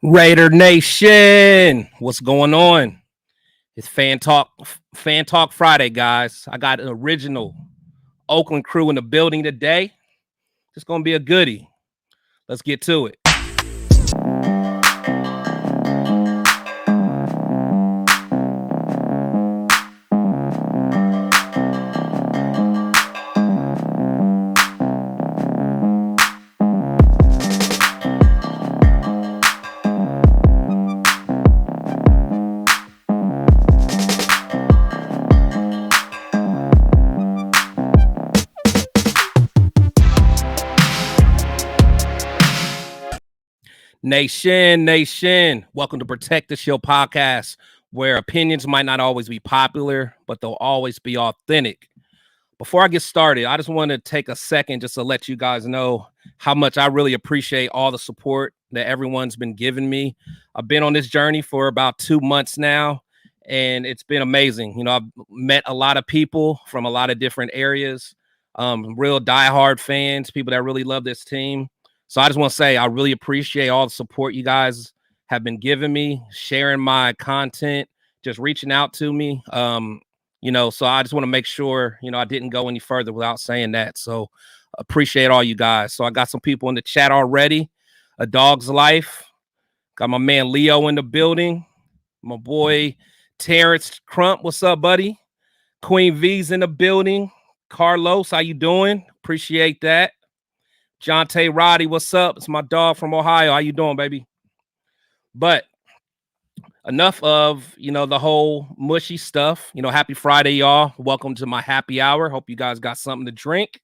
Raider Nation, what's going on? It's Fan Talk Friday, guys. I got an original Oakland crew in the building today. It's gonna be a goodie. Let's get to it. Nation, welcome to Protect the Shield podcast, where opinions might not always be popular, but they'll always be authentic. Before I get started, I just want to take a second just to let you guys know how much I really appreciate all the support that everyone's been giving me. I've been on this journey for about 2 months now, and it's been amazing. You know, I've met a lot of people from a lot of different areas, real diehard fans, people that really love this team. So I just want to say I really appreciate all the support you guys have been giving me, sharing my content, just reaching out to me. So I just want to make sure, I didn't go any further without saying that. So appreciate all you guys. So I got some people in the chat already. A Dog's Life. Got my man Leo in the building. My boy Terrence Crump. What's up, buddy? Queen V's in the building. Carlos, how you doing? Appreciate that. Jonte Roddy, what's up? It's my dog from Ohio. How you doing, baby? But enough of, the whole mushy stuff. Happy Friday, y'all. Welcome to my happy hour. Hope you guys got something to drink.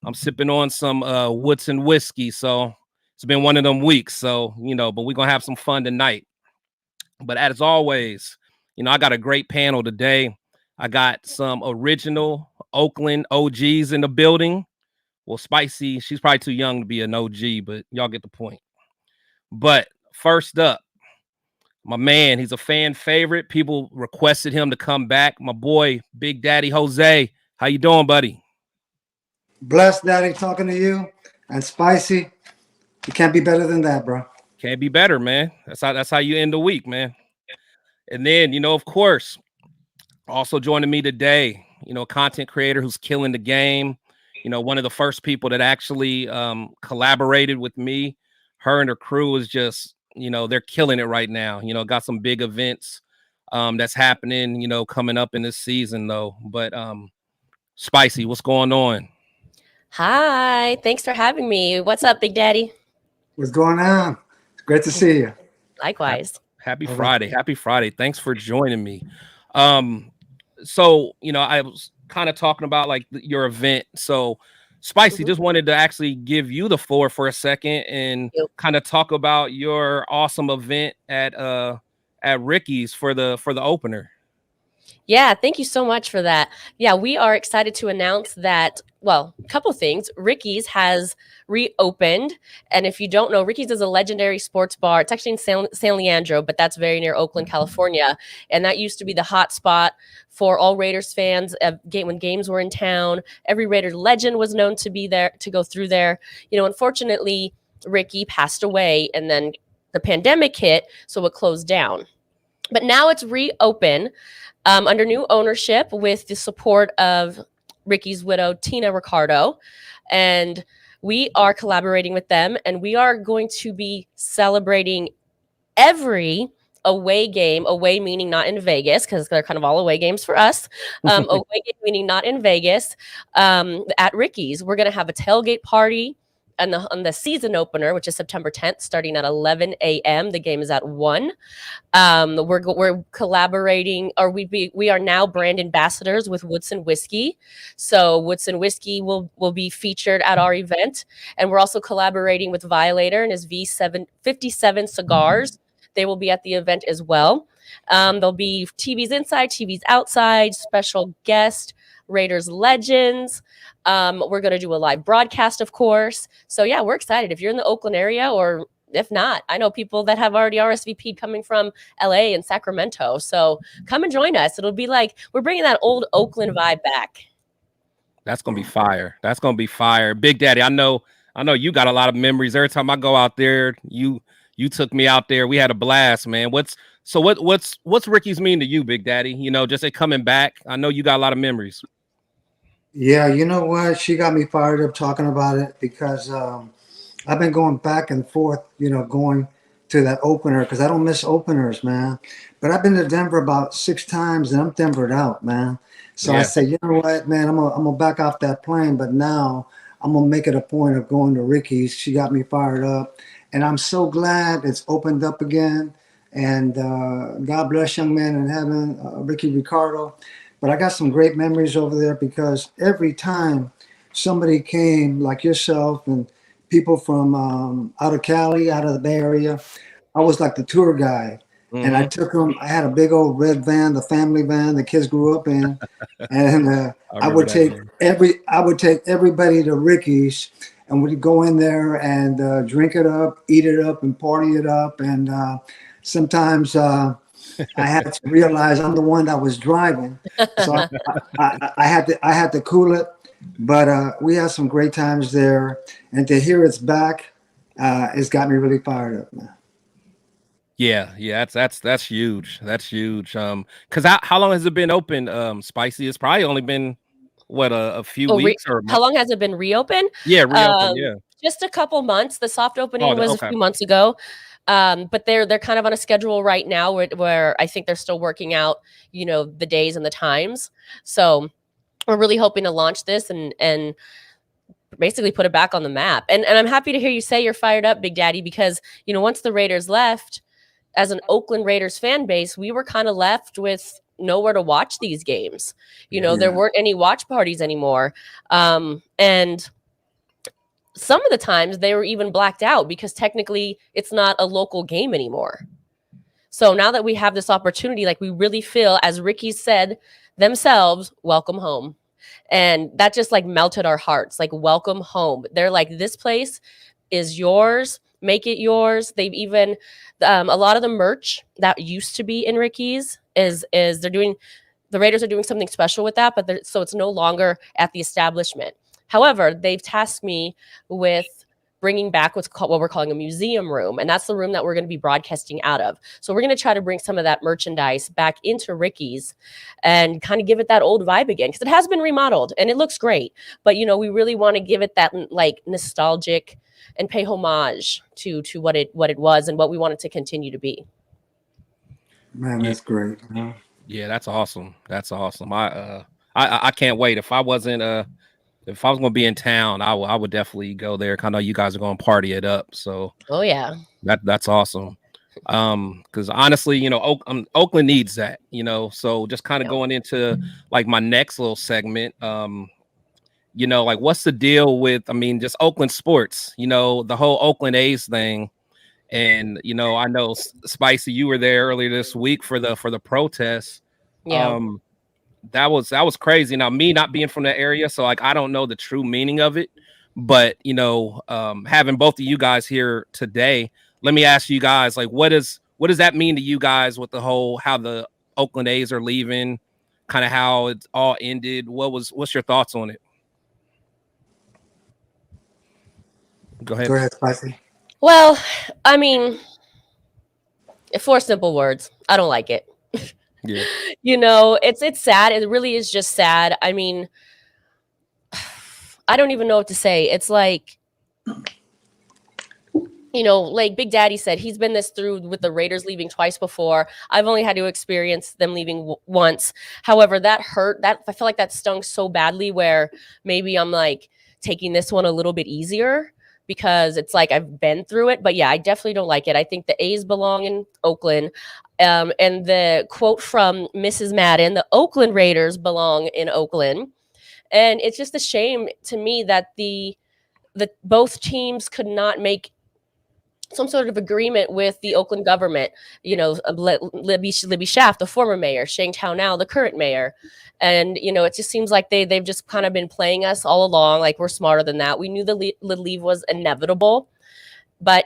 I'm sipping on some Woodson whiskey, so it's been one of them weeks. So, but we're going to have some fun tonight. But as always, I got a great panel today. I got some original Oakland OGs in the building. Well, Spicy, she's probably too young to be an OG, but y'all get the point. But first up, my man, he's a fan favorite. People requested him to come back. My boy, Big Daddy Jose. How you doing, buddy? Blessed, Daddy, talking to you. And Spicy, you can't be better than that, bro. Can't be better, man. That's how you end the week, man. And then, of course, also joining me today, content creator who's killing the game. One of the first people that actually collaborated with me. Her and her crew is just, they're killing it right now. Got some big events that's happening, coming up in this season, though. But Spicy, what's going on? Hi, thanks for having me. What's up, Big Daddy? What's going on? Great to see you. Likewise. Happy Friday. Happy Friday. Thanks for joining me. So, I was kind of talking about like your event. So Spicy, just wanted to actually give you the floor for a second and kind of talk about your awesome event at Ricky's for the opener. Yeah, thank you so much for that. Yeah, we are excited to announce that, well, a couple things. Ricky's has reopened. And if you don't know, Ricky's is a legendary sports bar. It's actually in San Leandro, but that's very near Oakland, California. And that used to be the hot spot for all Raiders fans when games were in town. Every Raider legend was known to be there, to go through there. Unfortunately, Ricky passed away and then the pandemic hit, so it closed down. But now it's reopened under new ownership with the support of Ricky's widow, Tina Ricardo. And we are collaborating with them, and we are going to be celebrating every away game, away meaning not in Vegas, because they're kind of all away games for us. Away game meaning not in Vegas, at Ricky's. We're going to have a tailgate party on the season opener, which is September 10th, starting at 11 a.m. The game is at 1. We're collaborating, or we are now brand ambassadors with Woodson Whiskey. So Woodson Whiskey will be featured at our event. And we're also collaborating with Violator and his V57 cigars. They will be at the event as well. There'll be TVs inside, TVs outside, special guest, Raiders legends. We're going to do a live broadcast, of course. So yeah, we're excited. If you're in the Oakland area, or if not, I know people that have already RSVP'd coming from LA and Sacramento. So come and join us. It'll be like we're bringing that old Oakland vibe back. That's going to be fire. That's going to be fire. Big Daddy, I know you got a lot of memories. Every time I go out there, you You took me out there. We had a blast, man. What's Ricky's mean to you, Big Daddy? You know, just coming back. I know you got a lot of memories. Yeah, you know what? She got me fired up talking about it because I've been going back and forth, going to that opener because I don't miss openers, man. But I've been to Denver about 6 times and I'm Denvered out, man. So I say, you know what, man, I'm gonna back off that plane, but now I'm gonna make it a point of going to Ricky's. She got me fired up, and I'm so glad it's opened up again. And God bless young man in heaven, Ricky Ricardo. But I got some great memories over there because every time somebody came, like yourself and people from out of Cali, out of the Bay Area, I was like the tour guide. And I took them. I had a big old red van, the family van the kids grew up in, and I would take everybody to Ricky's, and we'd go in there and drink it up, eat it up, and party it up. And sometimes I had to realize I'm the one that was driving, so I had to cool it. But we had some great times there, and to hear it's back, it's got me really fired up, man. Yeah, that's huge. That's huge. Because how long has it been open? Spicy. It's probably only been what a few weeks or how long has it been reopened? Yeah, reopened. Yeah, just a couple months. The soft opening was a few months ago. But they're kind of on a schedule right now where I think they're still working out, the days and the times. So we're really hoping to launch this and basically put it back on the map. And I'm happy to hear you say you're fired up, Big Daddy, because, once the Raiders left, as an Oakland Raiders fan base, we were kind of left with nowhere to watch these games. There weren't any watch parties anymore. And some of the times they were even blacked out because technically it's not a local game anymore. So now that we have this opportunity, like we really feel, as Ricky said themselves, welcome home. And that just like melted our hearts, like welcome home. They're like, this place is yours. Make it yours. They've even a lot of the merch that used to be in Ricky's is the Raiders are doing something special with that, but so it's no longer at the establishment. However, they've tasked me with bringing back what we're calling a museum room, and that's the room that we're going to be broadcasting out of. So we're going to try to bring some of that merchandise back into Ricky's and kind of give it that old vibe again, because it has been remodeled and it looks great. But we really want to give it that like nostalgic and pay homage to what it was and what we want it to continue to be. Man, that's great. Yeah, that's awesome. That's awesome. I can't wait. If I was going to be in town, I would definitely go there. I know you guys are going to party it up. So, oh yeah, that's awesome. Because honestly, Oakland needs that. So just kind of going into like my next little segment. Like what's the deal with? Just Oakland sports. The whole Oakland A's thing. And I know Spicy, you were there earlier this week for the protests. Yeah. That was crazy. Now, me not being from that area, so like I don't know the true meaning of it. But having both of you guys here today, let me ask you guys, like, what does that mean to you guys with the whole how the Oakland A's are leaving, kind of how it all ended? What's your thoughts on it? Go ahead, Spicy. Well, 4 simple words. I don't like it. Yeah. It's sad. It really is just sad. I don't even know what to say. It's like, like Big Daddy said, he's been through with the Raiders leaving twice before. I've only had to experience them leaving once. However, that hurt. I feel like that stung so badly where maybe I'm like taking this one a little bit easier because it's like I've been through it. But yeah, I definitely don't like it. I think the A's belong in Oakland. And the quote from Mrs. Madden, the Oakland Raiders belong in Oakland. And it's just a shame to me that the both teams could not make some sort of agreement with the Oakland government. Libby Schaaf, the former mayor, Shane Tao now, the current mayor. And, it just seems like they've just kind of been playing us all along. Like we're smarter than that. We knew the leave was inevitable, but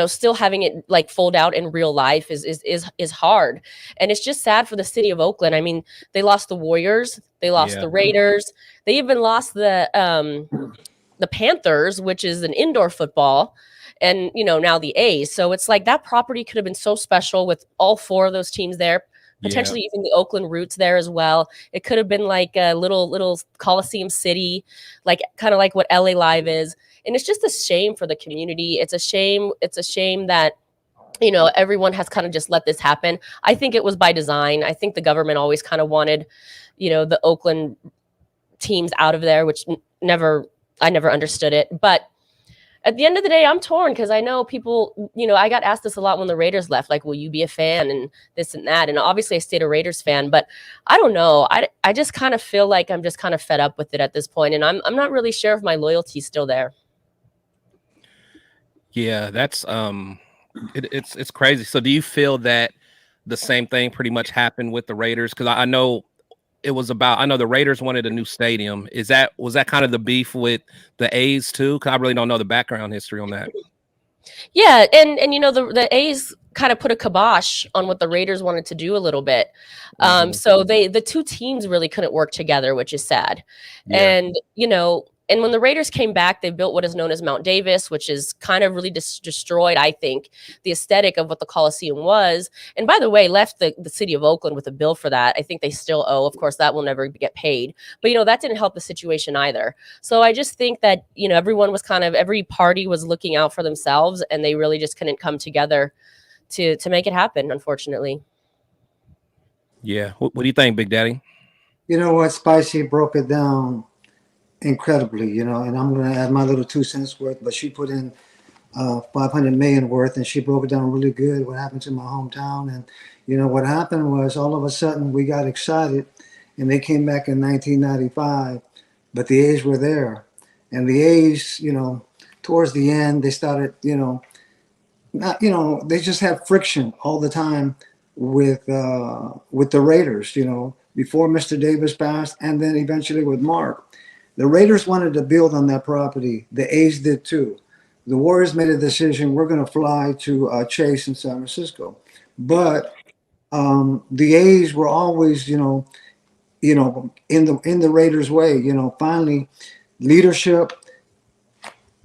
still having it like fold out in real life is hard. And it's just sad for the city of Oakland. They lost the Warriors, they lost the Raiders, they even lost the Panthers, which is an indoor football. and now the A's. So it's like that property could have been so special with all 4 of those teams there. Potentially even the Oakland roots there as well. It could have been like a little Coliseum City, like kind of like what LA Live is. And it's just a shame for the community. It's a shame. It's a shame that everyone has kind of just let this happen. I think it was by design. I think the government always kind of wanted, the Oakland teams out of there, which I never understood it. But at the end of the day, I'm torn because I know people, I got asked this a lot when the Raiders left, like, will you be a fan and this and that? And obviously I stayed a Raiders fan, but I don't know. I just kind of feel like I'm just kind of fed up with it at this point, and I'm not really sure if my loyalty is still there. Yeah, that's it's crazy. So do you feel that the same thing pretty much happened with the Raiders? Because I know the Raiders wanted a new stadium. Was that kind of the beef with the A's too? Because I really don't know the background history on that. Yeah, and the A's kind of put a kibosh on what the Raiders wanted to do a little bit. So the 2 teams really couldn't work together, which is sad. Yeah. And when the Raiders came back, they built what is known as Mount Davis, which is kind of really destroyed, I think, the aesthetic of what the Coliseum was. And by the way, left the city of Oakland with a bill for that. I think they still owe. Of course, that will never get paid. But, that didn't help the situation either. So I just think that, everyone was every party was looking out for themselves, and they really just couldn't come together to make it happen, unfortunately. Yeah. What do you think, Big Daddy? You know what? Spicy broke it down incredibly, and I'm going to add my little 2 cents worth, but she put in 500 million worth, and she broke it down really good what happened to my hometown. And what happened was all of a sudden we got excited, and they came back in 1995, but the A's were there, and the A's, towards the end they started, they just had friction all the time with the Raiders, before Mr. Davis passed, and then eventually with Mark. The Raiders wanted to build on that property. The A's did too. The Warriors made a decision. We're going to fly to Chase in San Francisco. But the A's were always, in the Raiders' way. Finally, leadership,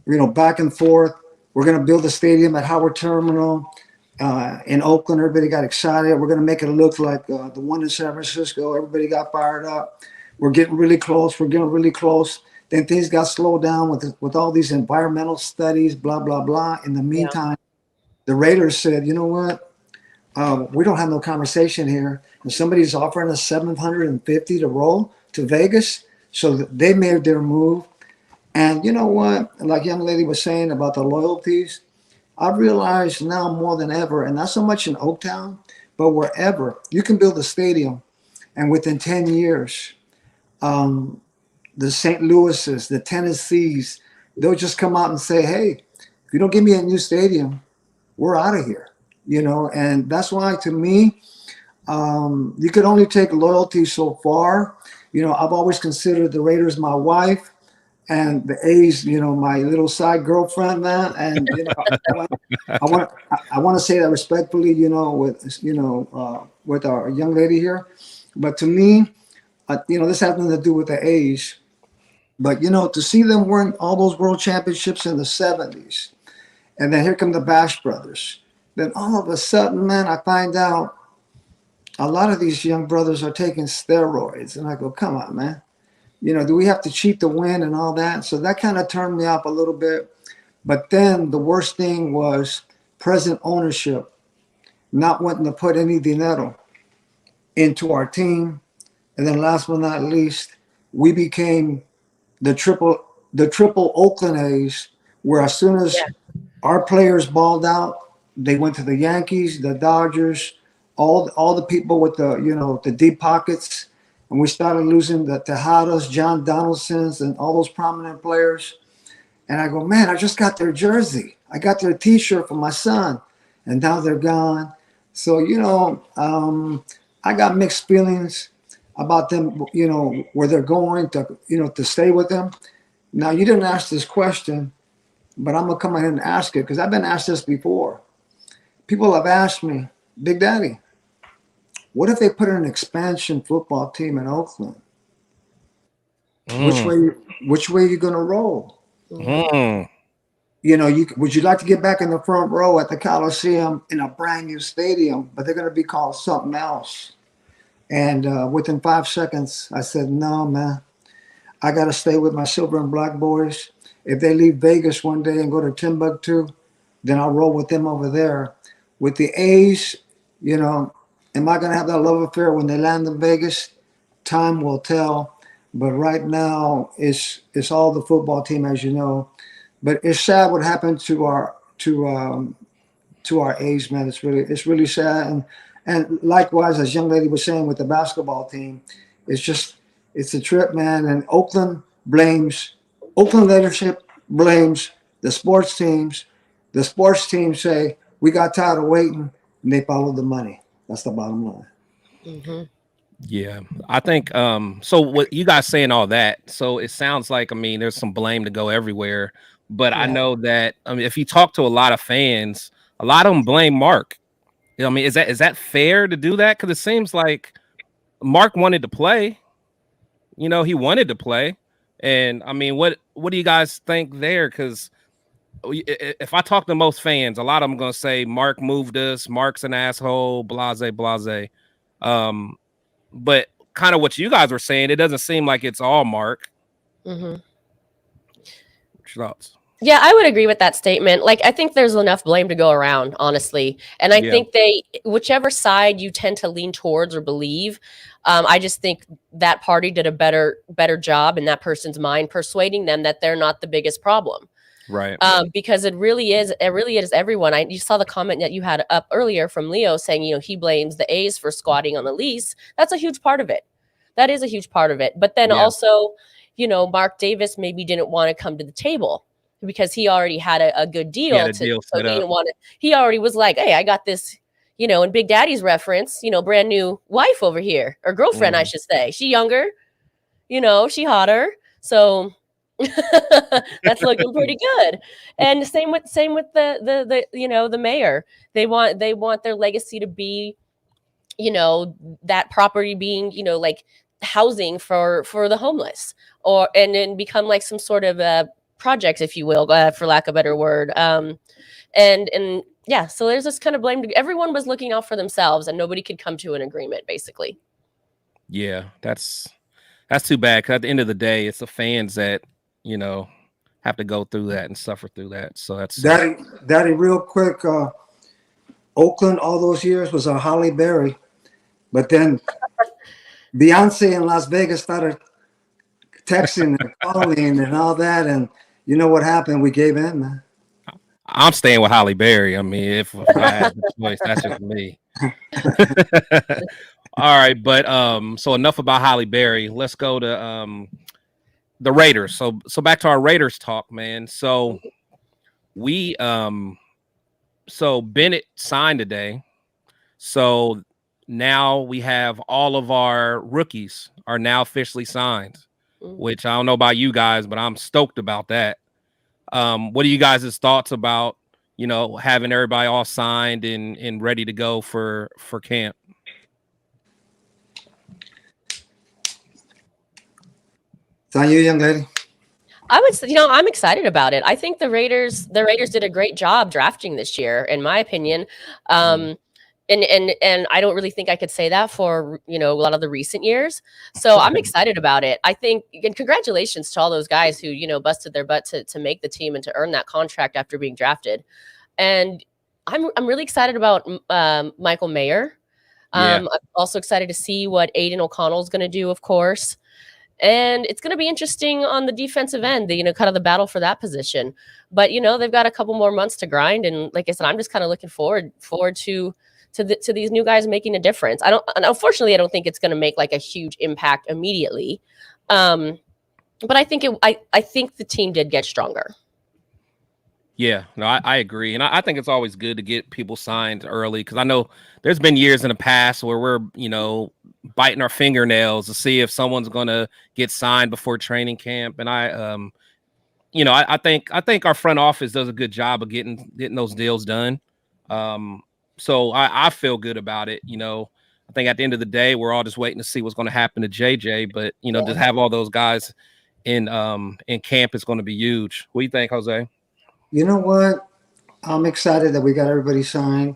back and forth. We're going to build a stadium at Howard Terminal in Oakland. Everybody got excited. We're going to make it look like the one in San Francisco. Everybody got fired up. We're getting really close. Then things got slowed down with all these environmental studies, blah, blah, blah. In the meantime, the Raiders said, you know what? We don't have no conversation here. And somebody's offering us $750 to roll to Vegas. So they made their move. And you know what? Like young lady was saying about the loyalties, I've realized now more than ever, and not so much in Oaktown, but wherever, you can build a stadium. And within 10 years, the St. Louis's, the Tennessees, they'll just come out and say, hey, if you don't give me a new stadium, we're out of here, and that's why, to me, you could only take loyalty so far. I've always considered the Raiders my wife and the A's, my little side girlfriend, man. And, I want to say that respectfully, with our young lady here. But to me, this has nothing to do with the A's, but to see them win all those world championships in the 70s, and then here come the Bash brothers. Then all of a sudden, man, I find out a lot of these young brothers are taking steroids, and I go, come on, man. Do we have to cheat to win and all that? So that kind of turned me up a little bit. But then the worst thing was present ownership not wanting to put any dinero into our team. And then last but not least, we became the triple Oakland A's, where as soon as our players balled out, they went to the Yankees, the Dodgers, all the people with the deep pockets, and we started losing the Tejadas, John Donaldsons, and all those prominent players. And I go, man, I just got their jersey. I got their T-shirt for my son, and now they're gone. So I got mixed feelings about them, where they're going to stay with them. Now, you didn't ask this question, but I'm going to come ahead and ask it because I've been asked this before. People have asked me, Big Daddy, what if they put an expansion football team in Oakland? Which way are you going to roll? would you like to get back in the front row at the Coliseum in a brand new stadium, but they're going to be called something else? And within 5 seconds, I said, no, man, I got to stay with my silver and black boys. If they leave Vegas one day and go to Timbuktu, then I'll roll with them over there. With the A's, am I going to have that love affair when they land in Vegas? Time will tell. But right now, it's all the football team, as you know. But it's sad what happened to our A's, man. It's really sad. And likewise, as young lady was saying with the basketball team, it's a trip, man. And Oakland leadership blames the sports teams. The sports teams say, we got tired of waiting, and they followed the money. That's the bottom line. Mm-hmm. Yeah, I think so what you guys saying all that, so it sounds like, there's some blame to go everywhere, but yeah. I know that if you talk to a lot of fans, a lot of them blame Mark. Is that fair to do that? Because it seems like Mark wanted to play. He wanted to play. And what do you guys think there? Because if I talk to most fans, a lot of them are going to say Mark moved us, Mark's an asshole, blase. But kind of what you guys were saying, it doesn't seem like it's all Mark. Mm-hmm. What's your thoughts? Yeah, I would agree with that statement. Like, I think there's enough blame to go around, honestly. And I think whichever side you tend to lean towards or believe, I just think that party did a better job in that person's mind, persuading them that they're not the biggest problem. Right. Because it really is everyone. You saw the comment that you had up earlier from Leo saying, he blames the A's for squatting on the lease. That's a huge part of it. That is a huge part of it. But then also, Mark Davis maybe didn't want to come to the table because he already had a good deal. He already was like, hey, I got this, in Big Daddy's reference, brand new wife over here, or girlfriend, I should say. She younger, she hotter. So that's looking pretty good. And same with the mayor. They want their legacy to be, that property being, like housing for the homeless, and then become like some sort of project, if you will, for lack of a better word. So there's this kind of blame. Everyone was looking out for themselves, and nobody could come to an agreement, basically. Yeah, that's too bad. Because at the end of the day, it's the fans that have to go through that and suffer through that. So that's Daddy, real quick. Oakland all those years was a Halle Berry, but then Beyonce in Las Vegas started texting and calling and all that, and you know what happened? We gave in, man. I'm staying with Halle Berry. If I had the choice, that's just me. All right, but so enough about Halle Berry. Let's go to the Raiders. So back to our Raiders talk, man. So we so Bennett signed today. So now we have all of our rookies are now officially signed, which I don't know about you guys, but I'm stoked about that. What are you guys' thoughts about, having everybody all signed and ready to go for camp? It's on you, young lady. I would say, I'm excited about it. I think the Raiders did a great job drafting this year, in my opinion. And I don't really think I could say that for, a lot of the recent years. So I'm excited about it. I think, and congratulations to all those guys who, busted their butt to make the team and to earn that contract after being drafted. And I'm really excited about Michael Mayer. I'm also excited to see what Aiden O'Connell is going to do, of course. And it's going to be interesting on the defensive end, kind of the battle for that position. But, they've got a couple more months to grind. And like I said, I'm just kind of looking forward to these new guys making a difference. Unfortunately, I don't think it's going to make like a huge impact immediately. But I think I think the team did get stronger. Yeah, no, I agree. And I think it's always good to get people signed early, because I know there's been years in the past where we're, biting our fingernails to see if someone's going to get signed before training camp. And I think our front office does a good job of getting those deals done. So I feel good about it. I think at the end of the day, we're all just waiting to see what's going to happen to JJ. But, to have all those guys in camp is going to be huge. What do you think, Jose? You know what? I'm excited that we got everybody signed.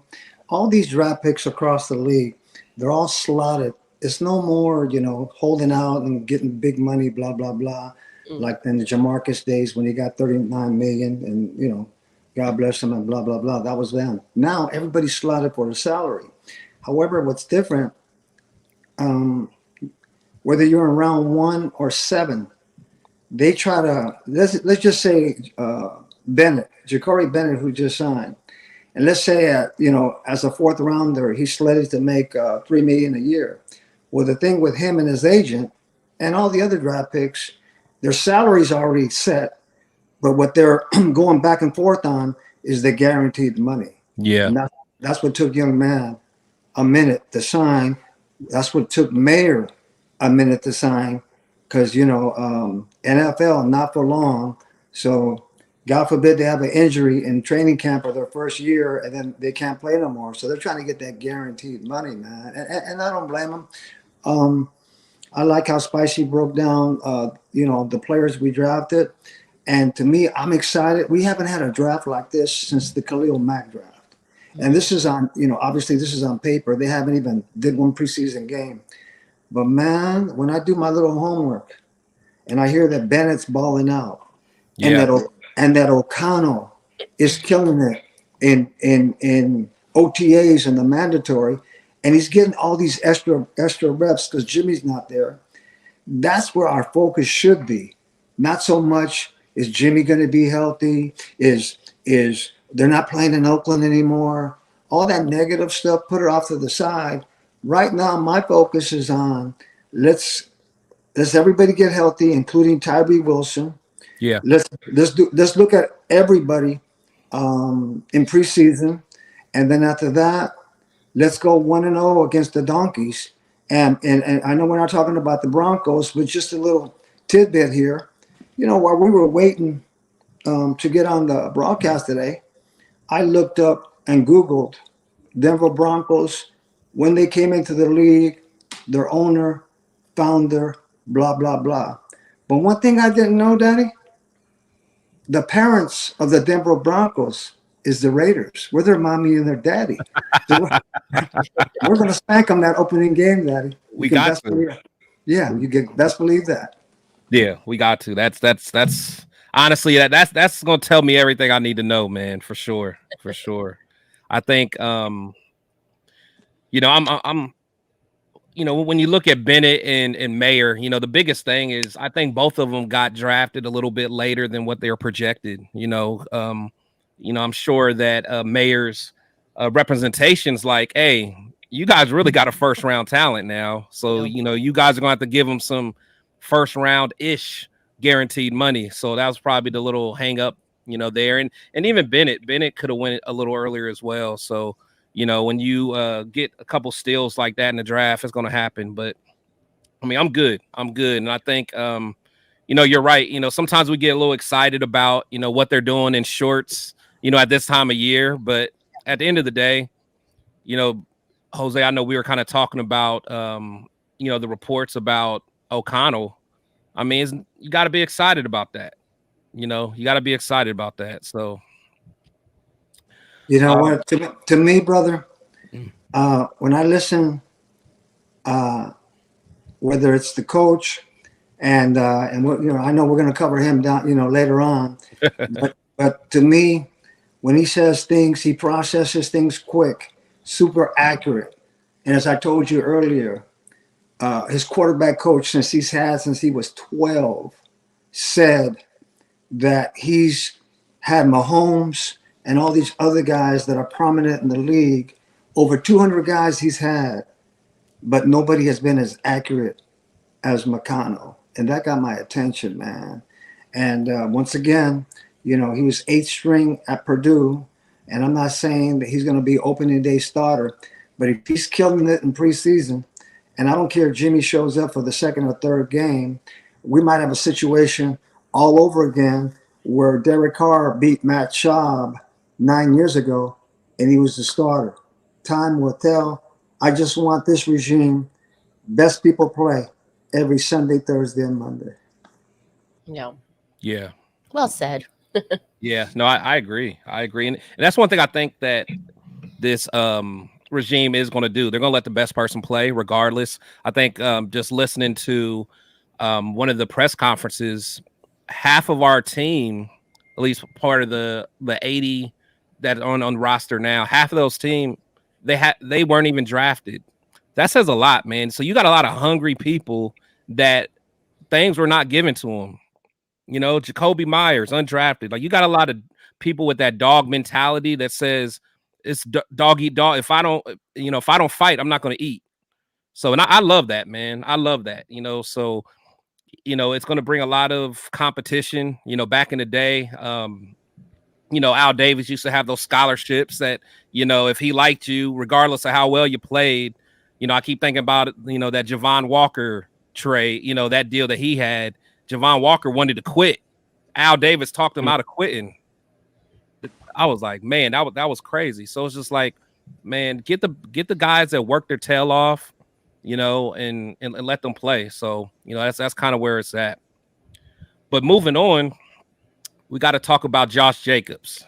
All these draft picks across the league, they're all slotted. It's no more, holding out and getting big money, blah, blah, blah, Mm. like in the Jamarcus days when he got 39 million and, God bless him and blah, blah, blah. That was then. Now everybody's slotted for the salary. However, what's different, um, whether you're in round 1 or 7, they try to, let's just say Bennett, Ja'Cory Bennett, who just signed. And let's say, as a 4th rounder, he's slated to make $3 million a year. Well, the thing with him and his agent and all the other draft picks, their salary's already set, but what they're going back and forth on is the guaranteed money. Yeah. And that's what took young man a minute to sign. That's what took Mayer a minute to sign, because NFL not for long. So God forbid they have an injury in training camp or their first year, and then they can't play no more. So they're trying to get that guaranteed money, man. And I don't blame them. I like how Spicy broke down, the players we drafted. And to me, I'm excited. We haven't had a draft like this since the Khalil Mack draft. And this is on, obviously this is on paper. They haven't even did one preseason game. But man, when I do my little homework and I hear that Bennett's balling out, Yeah. and that O'Connell is killing it in OTAs and the mandatory, and he's getting all these extra reps because Jimmy's not there. That's where our focus should be. Not so much is Jimmy going to be healthy, is they're not playing in Oakland anymore. All that negative stuff, put it off to the side. Right now, my focus is on let's everybody get healthy, including Tyree Wilson. Yeah. Let's look at everybody in preseason, and then after that, let's go 1-0 against the Donkeys. And I know we're not talking about the Broncos, but just a little tidbit here. While we were waiting to get on the broadcast today, I looked up and Googled Denver Broncos when they came into the league, their owner, founder, blah, blah, blah. But one thing I didn't know, Daddy, the parents of the Denver Broncos is the Raiders. We're their mommy and their daddy. So we're going to spank them that opening game, Daddy. We got to. Yeah, you can best believe that. Yeah, we got to. That's honestly that's going to tell me everything I need to know, man, for sure. For sure. I think I'm when you look at Bennett and Mayer, the biggest thing is I think both of them got drafted a little bit later than what they were projected. I'm sure that Mayer's representation's like, hey, you guys really got a first round talent now. So, you guys are going to have to give them some first round ish guaranteed money. So that was probably the little hang up, there. And even Bennett could have went a little earlier as well. So, when you get a couple steals like that in the draft, it's going to happen. But I mean, I'm good. And I think, you're right. Sometimes we get a little excited about, what they're doing in shorts, at this time of year. But at the end of the day, Jose, I know we were kind of talking about, the reports about O'Connell. I mean, you got to be excited about that. You got to be excited about that. So. You know what? To me, brother, when I listen, whether it's the coach and what, I know we're going to cover him down, later on, but to me, when he says things, he processes things quick, super accurate. And as I told you earlier, his quarterback coach, since he was 12, said that he's had Mahomes and all these other guys that are prominent in the league, over 200 guys he's had, but nobody has been as accurate as McConnell. And that got my attention, man. And once again, he was 8th string at Purdue. And I'm not saying that he's going to be opening day starter, but if he's killing it in preseason, and I don't care if Jimmy shows up for the second or third game, we might have a situation all over again where Derek Carr beat Matt Schaub 9 years ago, and he was the starter. Time will tell. I just want this regime, best people play every Sunday, Thursday, and Monday. Yeah. Yeah. Well said. Yeah, no, I agree. I agree. And that's one thing I think that this regime is going to do. They're going to let the best person play regardless. I think just listening to one of the press conferences, half of our team, at least part of the 80 that are on roster now, half of those team, they weren't even drafted. That says a lot, man. So you got a lot of hungry people that things were not given to them. You know, Jacoby Myers, undrafted. Like, you got a lot of people with that dog mentality that says it's dog eat dog. If I don't fight, I'm not going to eat. So, and I love that, man. I love that. So it's going to bring a lot of competition. Back in the day, Al Davis used to have those scholarships that, if he liked you, regardless of how well you played, I keep thinking about it, that Javon Walker trade, that deal that he had. Javon Walker wanted to quit. Al Davis talked him out of quitting. I was like, man, that was crazy. So it's just like, man, get the guys that work their tail off, and let them play. So, that's kind of where it's at. But moving on, we got to talk about Josh Jacobs.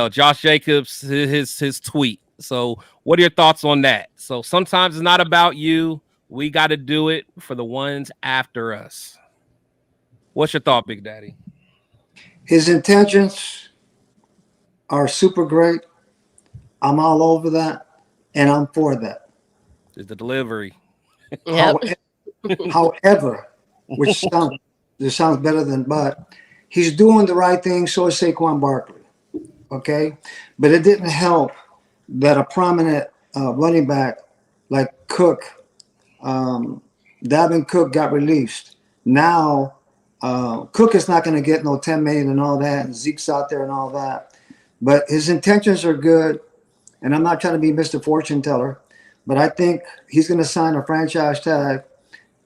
Josh Jacobs, his tweet. So what are your thoughts on that? So sometimes it's not about you. We got to do it for the ones after us. What's your thought, Big Daddy? His intentions are super great. I'm all over that, and I'm for that. Is the delivery. Yep. However, which sounds better than but, he's doing the right thing, so is Saquon Barkley. Okay? But it didn't help that a prominent running back like Cook, Dalvin Cook, got released. Now, Cook is not going to get no 10 million and all that, and Zeke's out there and all that. But his intentions are good, and I'm not trying to be Mr. Fortune Teller, but I think he's going to sign a franchise tag.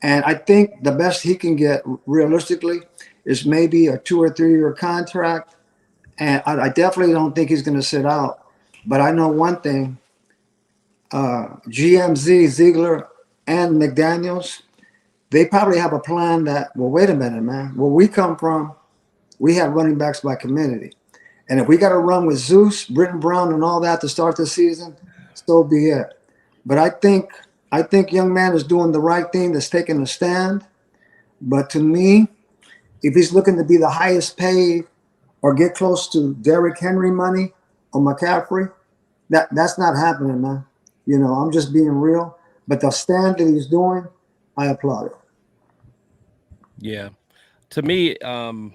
And I think the best he can get realistically is maybe a 2 or 3 year contract. And I definitely don't think he's going to sit out. But I know one thing, GMZ, Ziegler, and McDaniels, they probably have a plan that, well, wait a minute, man. Where we come from, we have running backs by community. And if we got to run with Zeus, Britton Brown, and all that to start the season, so be it. But I think young man is doing the right thing, that's taking a stand. But to me, if he's looking to be the highest paid or get close to Derrick Henry money or McCaffrey, that's not happening, man. I'm just being real. But the stand that he's doing, I applaud it. Yeah. To me, I've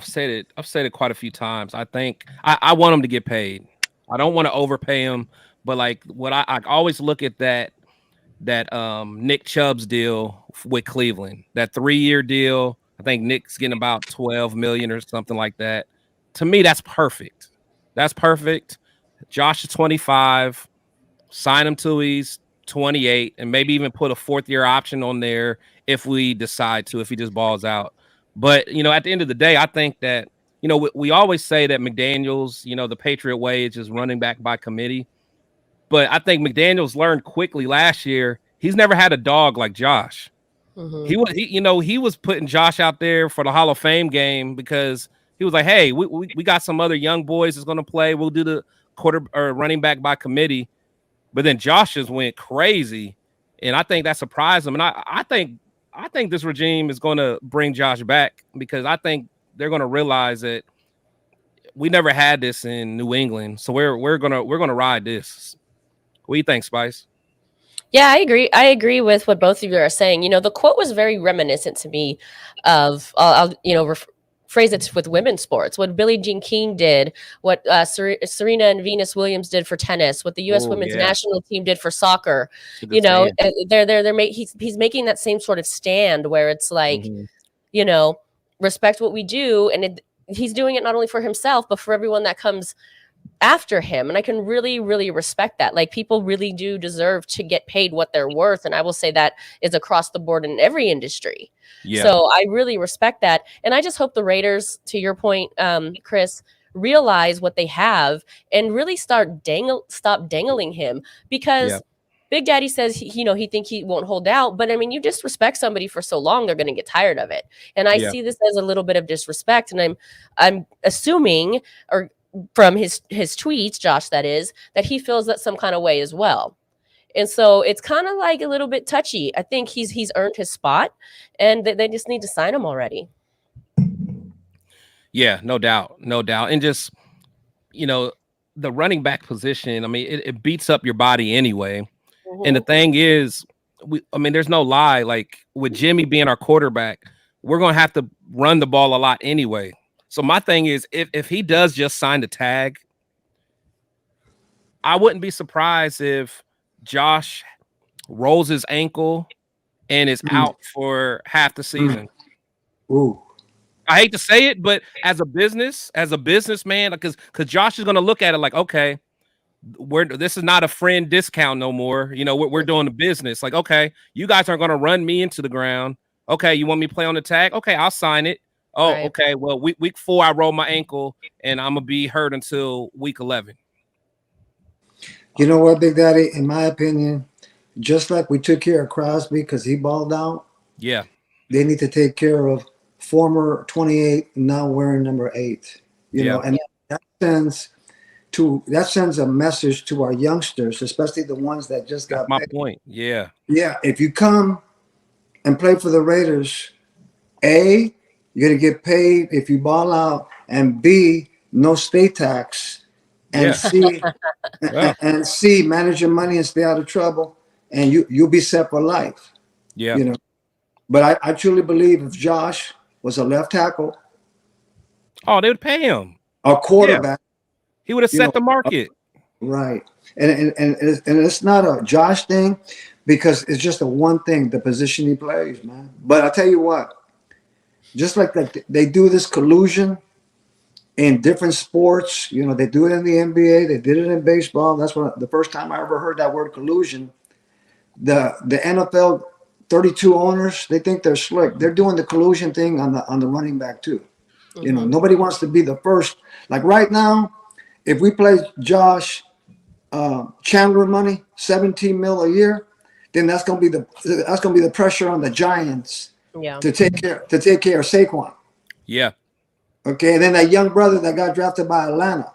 said it quite a few times. I think I want him to get paid. I don't want to overpay him, but like what I always look at that Nick Chubb's deal with Cleveland, that 3-year deal. I think Nick's getting about 12 million or something like that. To me, that's perfect. That's perfect. Josh is 25. Sign him till he's 28, and maybe even put a 4th-year option on there if we decide to, if he just balls out. But, at the end of the day, I think that, we always say that McDaniels, the Patriot way is just running back by committee. But I think McDaniels learned quickly last year, he's never had a dog like Josh. Mm-hmm. He was putting Josh out there for the Hall of Fame game because he was like, hey, we got some other young boys that's going to play. We'll do the running back by committee. But then Josh just went crazy, and I think that surprised him. And I think this regime is going to bring Josh back because I think they're going to realize that we never had this in New England, so we're gonna ride this. What do you think, Spice? Yeah, I agree. I agree with what both of you are saying. The quote was very reminiscent to me of phrase it with women's sports, what Billie Jean King did, what Serena and Venus Williams did for tennis, what the U.S. women's national team did for soccer. He's making that same sort of stand where it's like, respect what we do. And he's doing it not only for himself, but for everyone that comes after him. And I can really, really respect that. Like, people really do deserve to get paid what they're worth. And I will say that is across the board in every industry. Yeah. So I really respect that. And I just hope the Raiders, to your point, Chris, realize what they have and really stop dangling him, because Big Daddy says he think he won't hold out, but I mean, you disrespect somebody for so long, they're going to get tired of it. And I Yeah. see this as a little bit of disrespect, and I'm assuming, or from his tweets, Josh, that is, that he feels that some kind of way as well. And so it's kind of like a little bit touchy. I think he's earned his spot, and they just need to sign him already. Yeah, no doubt, no doubt. And just, the running back position, I mean, it beats up your body anyway. And the thing is, there's no lie. Like with Jimmy being our quarterback, we're going to have to run the ball a lot anyway. So my thing is, if he does just sign the tag, I wouldn't be surprised if Josh rolls his ankle and is out for half the season. Ooh. I hate to say it, but as a businessman, because Josh is going to look at it like, okay, this is not a friend discount no more. We're doing the business. Like, okay, you guys aren't going to run me into the ground. Okay, you want me to play on the tag? Okay, I'll sign it. Oh, right. Okay. Well, week 4, I roll my ankle, and I'm gonna be hurt until week 11. You know what, Big Daddy? In my opinion, just like we took care of Crosby because he balled out. Yeah, they need to take care of former 28 now wearing number 8. You know, and that sends a message to our youngsters, especially the ones that just got my point. Yeah. If you come and play for the Raiders, A, you're gonna get paid if you ball out, and B, no state tax, and C, and C, manage your money and stay out of trouble, and you'll be set for life. Yeah. But I truly believe if Josh was a left tackle, they would pay him. A quarterback. He would have set the market. Right. And it's not a Josh thing, because it's just a one thing, the position he plays, man. But I'll tell you what, just like that, they do this collusion in different sports. They do it in the NBA. They did it in baseball. That's the first time I ever heard that word collusion. The NFL 32 owners, they think they're slick. They're doing the collusion thing on the running back too. Nobody wants to be the first. Like right now, if we play Josh Chandler money, $17 million a year, then that's gonna be the pressure on the Giants to take care of Saquon. Yeah. Okay, and then that young brother that got drafted by Atlanta,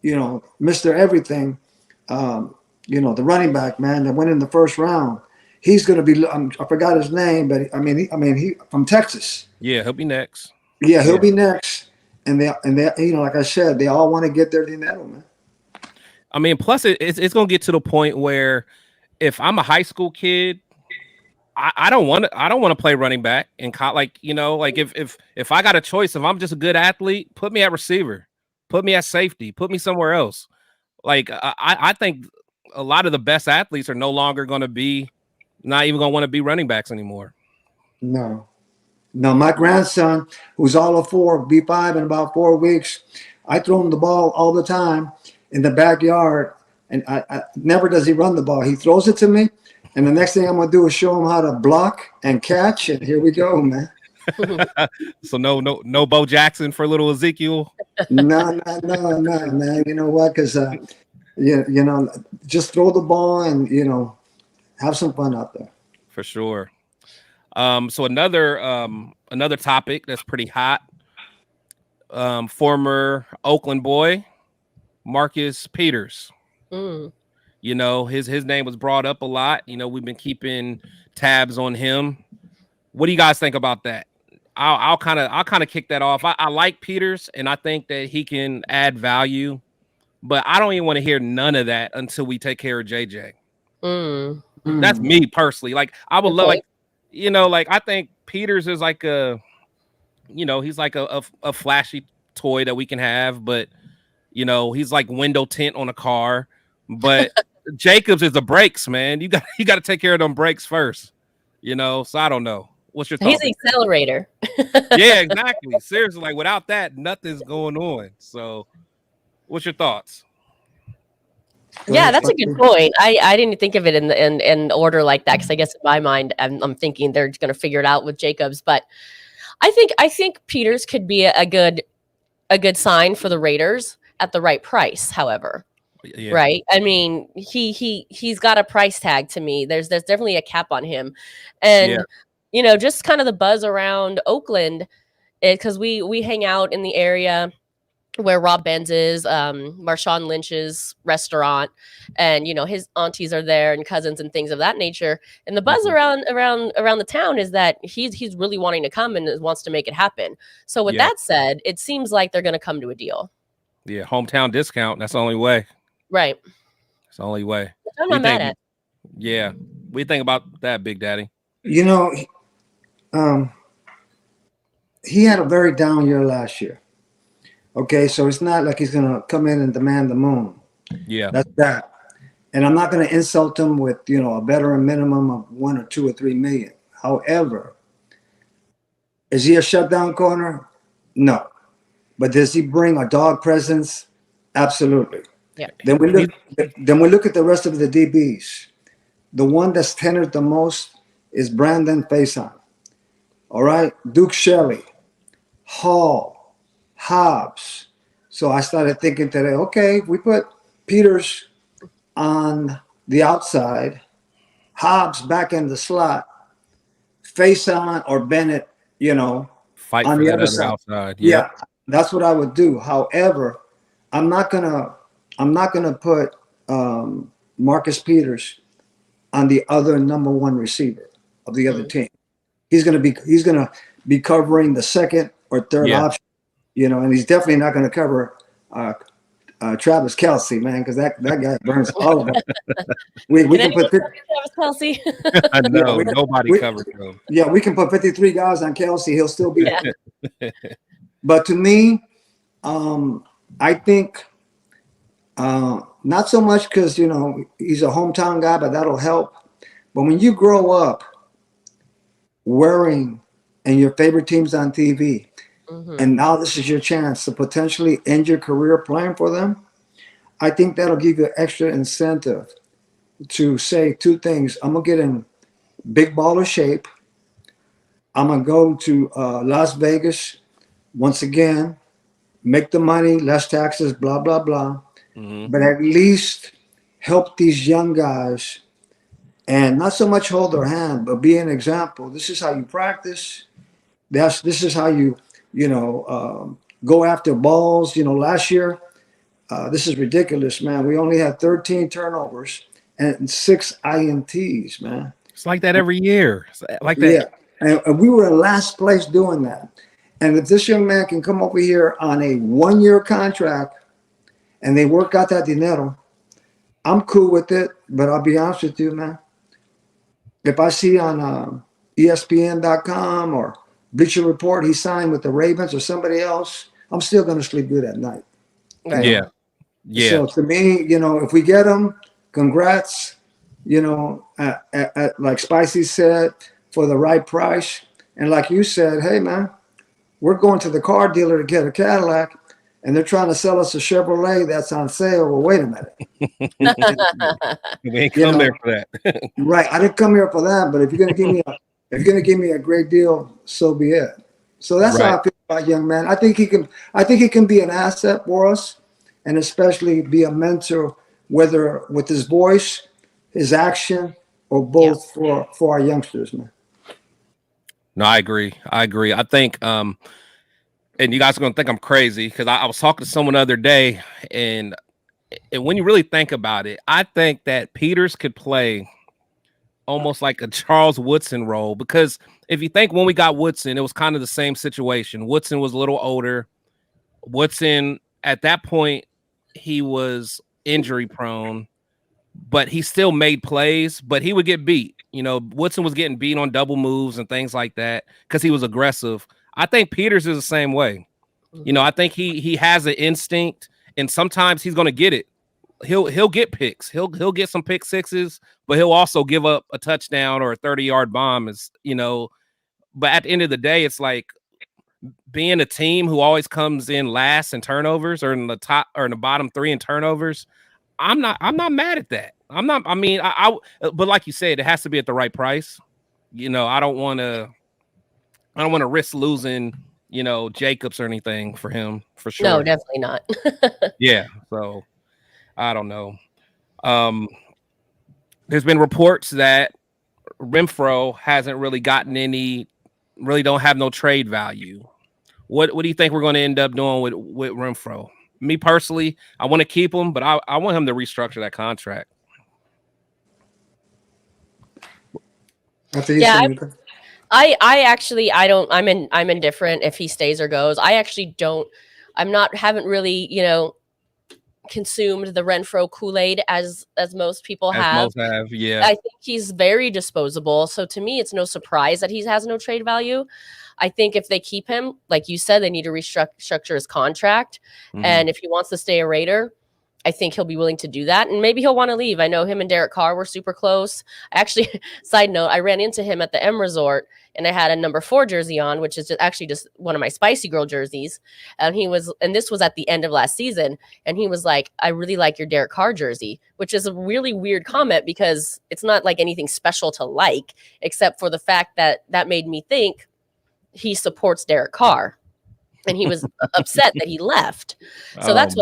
Mr. Everything, the running back, man, that went in the first round. He's gonna be. I forgot his name, but he from Texas. Yeah, he'll be next. Yeah, he'll be next. And they, like I said, they all want to get their dinero, man. Plus it's gonna get to the point where if I'm a high school kid, I don't want to play running back and if I got a choice, if I'm just a good athlete, put me at receiver, put me at safety, put me somewhere else. Like I think a lot of the best athletes are no longer going to be, not even going to want to be running backs anymore. No, my grandson, who's all of 4, be 5 in about 4 weeks, I throw him the ball all the time in the backyard, and I never does he run the ball. He throws it to me, and the next thing I'm gonna do is show him how to block and catch, and here we go, man. So no Bo Jackson for little Ezekiel. No, man. You know what? Because just throw the ball and have some fun out there. For sure. So another topic that's pretty hot. Former Oakland boy, Marcus Peters. His name was brought up a lot. We've been keeping tabs on him. What do you guys think about that? I'll kind of kick that off. I like Peters, and I think that he can add value, but I don't even want to hear none of that until we take care of JJ. That's me personally. Like I would love, I think Peters is like he's like a flashy toy that we can have, but he's like window tint on a car. But Jacobs is the brakes, man. You got to take care of them brakes first. So I don't know. What's your thought? He's the accelerator. Yeah, exactly. Seriously, like without that, nothing's going on. So what's your thoughts? Yeah, that's a good point. I didn't think of it in order like that, because I guess in my mind I'm thinking they're going to figure it out with Jacobs, but I think Peters could be a good sign for the Raiders at the right price. However, Yeah. Right. I mean, he's got a price tag to me. There's definitely a cap on him. And just kind of the buzz around Oakland, because we hang out in the area where Rob Benz is, Marshawn Lynch's restaurant, and his aunties are there and cousins and things of that nature. And the buzz around the town is that he's really wanting to come and wants to make it happen. So with that said, it seems like they're going to come to a deal. Yeah, hometown discount. That's the only way. Right. It's the only way. I'm not mad at. Yeah. What do you think about that, Big Daddy? He had a very down year last year. Okay, so it's not like he's going to come in and demand the moon. Yeah. That's that. And I'm not going to insult him with, a veteran minimum of 1 or 2 or 3 million. However, is he a shutdown corner? No. But does he bring a dog presence? Absolutely. Yeah. Then we look at the rest of the DBs. The one that's tenured the most is Brandon Faison. All right, Duke Shelley, Hall, Hobbs. So I started thinking today, okay, we put Peters on the outside, Hobbs back in the slot, Faison or Bennett, fight on for the that other side. outside. Yeah, that's what I would do. However, I'm not gonna put Marcus Peters on the other number one receiver of the other team. He's gonna be covering the second or third option, and he's definitely not gonna cover Travis Kelce, man, because that guy burns all of it. We can put Travis Kelce. I know nobody covers him. Yeah, we can put 53 guys on Kelce. He'll still be there. But to me, I think not so much because he's a hometown guy, but that'll help. But when you grow up wearing and your favorite team's on TV, and now this is your chance to potentially end your career playing for them, I think that'll give you extra incentive to say 2 things. I'm going to get in big baller shape. I'm going to go to Las Vegas once again, make the money, less taxes, blah, blah, blah. But at least help these young guys and not so much hold their hand, but be an example. This is how you practice. This is how you go after balls. Last year, this is ridiculous, man. We only had 13 turnovers and 6 INTs, man. It's like that every year. Like that. Yeah, and we were in last place doing that. And if this young man can come over here on a 1-year contract and they work out that dinero, I'm cool with it. But I'll be honest with you, man. If I see on ESPN.com or Bleacher Report he signed with the Ravens or somebody else, I'm still going to sleep good at night. Yeah. So to me, if we get him, congrats. Like Spicy said, for the right price. And like you said, hey, man, we're going to the car dealer to get a Cadillac, and they're trying to sell us a Chevrolet that's on sale. Well, wait a minute. We ain't come there for that. Right. I didn't come here for that, but if you're gonna give me a great deal, so be it. So that's how I feel about young man. I think he can be an asset for us, and especially be a mentor, whether with his voice, his action, or both for our youngsters, man. No, I agree. I think, and you guys are going to think I'm crazy because I was talking to someone the other day, and when you really think about it, I think that Peters could play almost like a Charles Woodson role, because if you think when we got Woodson, it was kind of the same situation. Woodson was a little older. Woodson, at that point, he was injury prone, but he still made plays, but he would get beat. Woodson was getting beat on double moves and things like that because he was aggressive. I think Peters is the same way. I think he has an instinct, and sometimes he's going to get it. He'll get picks. He'll get some pick sixes, but he'll also give up a touchdown or a 30-yard bomb. But at the end of the day, it's like being a team who always comes in last in turnovers or in the top or in the bottom 3 in turnovers. I'm not mad at that. But like you said, it has to be at the right price. I don't want to risk losing, Jacobs or anything for him, for sure. No, definitely not. Yeah. So I don't know. There's been reports that Renfro hasn't really gotten really don't have no trade value. What do you think we're going to end up doing with Renfro? Me personally, I want to keep him, but I want him to restructure that contract. Yeah, I actually I'm indifferent if he stays or goes. I actually haven't really, consumed the Renfro Kool-Aid as most people have. Yeah. I think he's very disposable. So to me, it's no surprise that he has no trade value. I think if they keep him, like you said, they need to restructure his contract. Mhm. And if he wants to stay a Raider, I think he'll be willing to do that. And maybe he'll want to leave. I know him and Derek Carr were super close. Actually, side note, I ran into him at the M Resort and I had a number 4 jersey on, which is just one of my Spicy Girl jerseys. And this was at the end of last season. And he was like, I really like your Derek Carr jersey, which is a really weird comment because it's not like anything special to like, except for the fact that made me think he supports Derek Carr. And he was upset that he left. So that's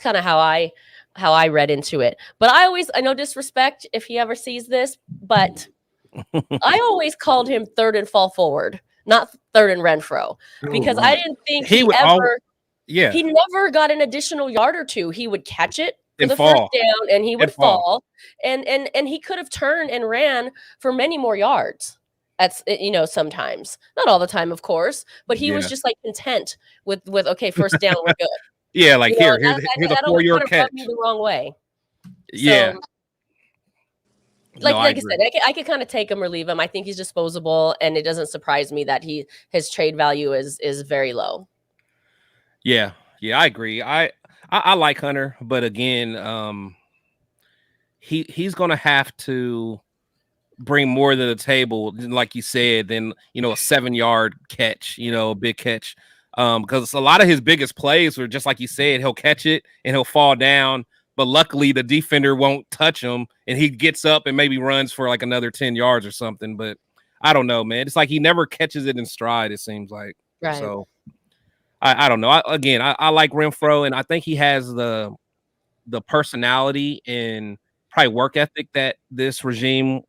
kind of how I read into it. But I know disrespect if he ever sees this, but I always called him third and fall forward, not third and Renfro, because I didn't think he never got an additional yard or two. He would catch it for the first down and he would fall. And he could have turned and ran for many more yards. That's sometimes, not all the time, of course, but he was just like content with okay, first down, we're good. Yeah, like here's a 4-yard catch. Me the wrong way. Yeah. So, like I said, I could kind of take him or leave him. I think he's disposable, and it doesn't surprise me that his trade value is very low. Yeah, I agree. I like Hunter, but again, he's gonna have to bring more to the table, like you said, than a 7-yard catch, a big catch. Because a lot of his biggest plays were just like you said, he'll catch it and he'll fall down, but luckily the defender won't touch him and he gets up and maybe runs for like another 10 yards or something. But I don't know, man. It's like he never catches it in stride, it seems like. Right. So I don't know. I like Renfro, and I think he has the personality and probably work ethic that this regime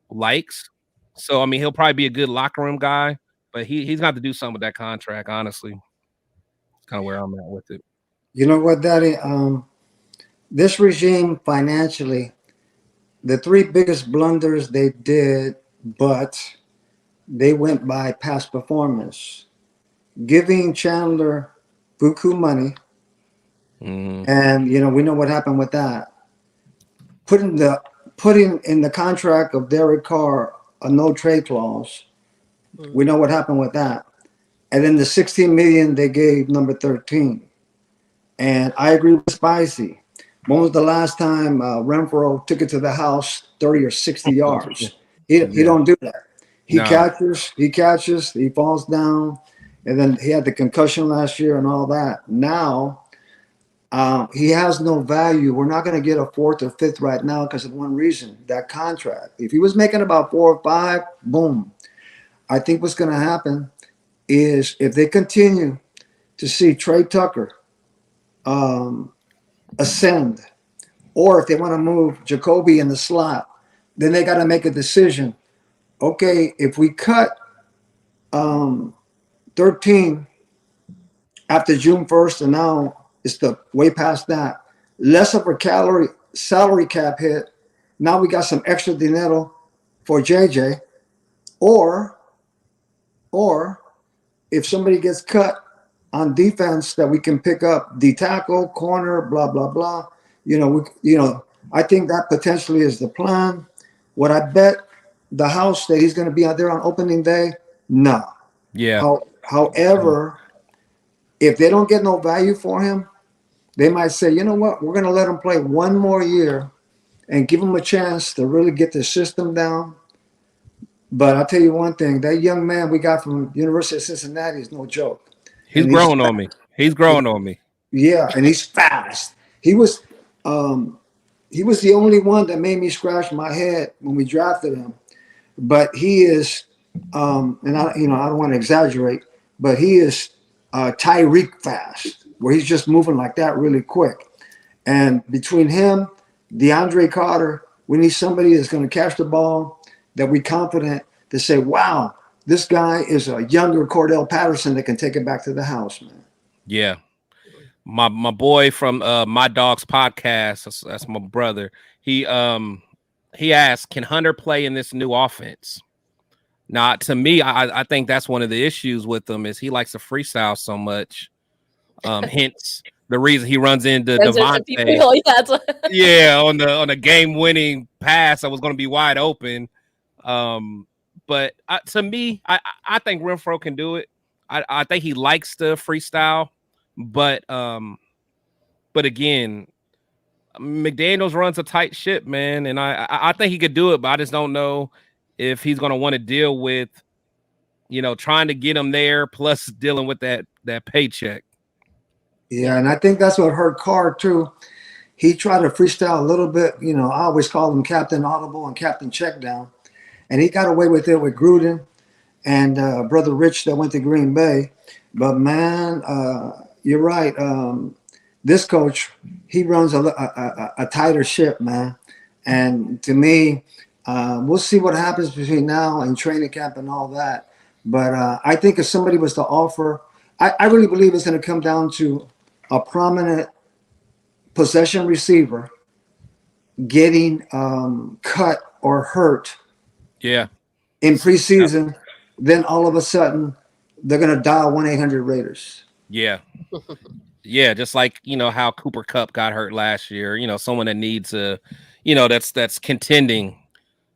likes. So I mean, he'll probably be a good locker room guy, but he's got to do something with that contract. Honestly, it's kind of where I'm at with it. You know what, Daddy? This regime financially, the 3 biggest blunders they did, but they went by past performance, giving Chandler buku money, and we know what happened with that. Putting in the contract of Derek Carr a no trade clause. We know what happened with that. And then the $16 million they gave number 13. And I agree with Spicy. When was the last time Renfro took it to the house 30 or 60 yards? He don't do that. He catches, he falls down, and then he had the concussion last year and all that. Now he has no value. We're not going to get a 4th or 5th right now because of one reason, that contract. If he was making about 4 or 5, boom. I think what's going to happen is if they continue to see Trey Tucker ascend, or if they want to move Jacoby in the slot, then they got to make a decision. Okay, if we cut 13 after June 1st, and now it's the way past that, less of a salary cap hit. Now we got some extra dinero for JJ, or if somebody gets cut on defense that we can pick up the tackle, corner, blah blah blah. I think that potentially is the plan. Would I bet the house that he's going to be out there on opening day? No. Yeah. However, if they don't get no value for him, they might say, you know what, we're going to let him play one more year and give him a chance to really get the system down. But I'll tell you one thing, that young man we got from University of Cincinnati is no joke. He's growing on me. He's growing on me. Yeah, and he's fast. He was the only one that made me scratch my head when we drafted him. But he is, and I don't want to exaggerate, but he is Tyreek fast, where he's just moving like that really quick. And between him, DeAndre Carter, we need somebody that's going to catch the ball, that we confident to say, wow, this guy is a younger Cordell Patterson that can take it back to the house, man. Yeah. My boy from My Dog's podcast, that's my brother. He asked, can Hunter play in this new offense? Now, to me, I think that's one of the issues with him is he likes to freestyle so much. Hence the reason he runs into Devontae. Yeah, on the game-winning pass, I was going to be wide open. But to me, I think Renfro can do it. I think he likes to freestyle, but again, McDaniels runs a tight ship, man, and I think he could do it, but I just don't know if he's going to want to deal with, trying to get him there plus dealing with that paycheck. Yeah, and I think that's what hurt Carr too. He tried to freestyle a little bit. I always call him Captain Audible and Captain Checkdown, and he got away with it with Gruden and Brother Rich that went to Green Bay. But man, you're right. This coach, he runs a tighter ship, man. And to me, we'll see what happens between now and training camp and all that. But I think if somebody was to offer, I really believe it's going to come down to a prominent possession receiver getting cut or hurt. Yeah. In preseason, then all of a sudden they're going to dial 1-800-Raiders. Yeah. Yeah, just like, how Cooper Kupp got hurt last year, someone that needs that's contending.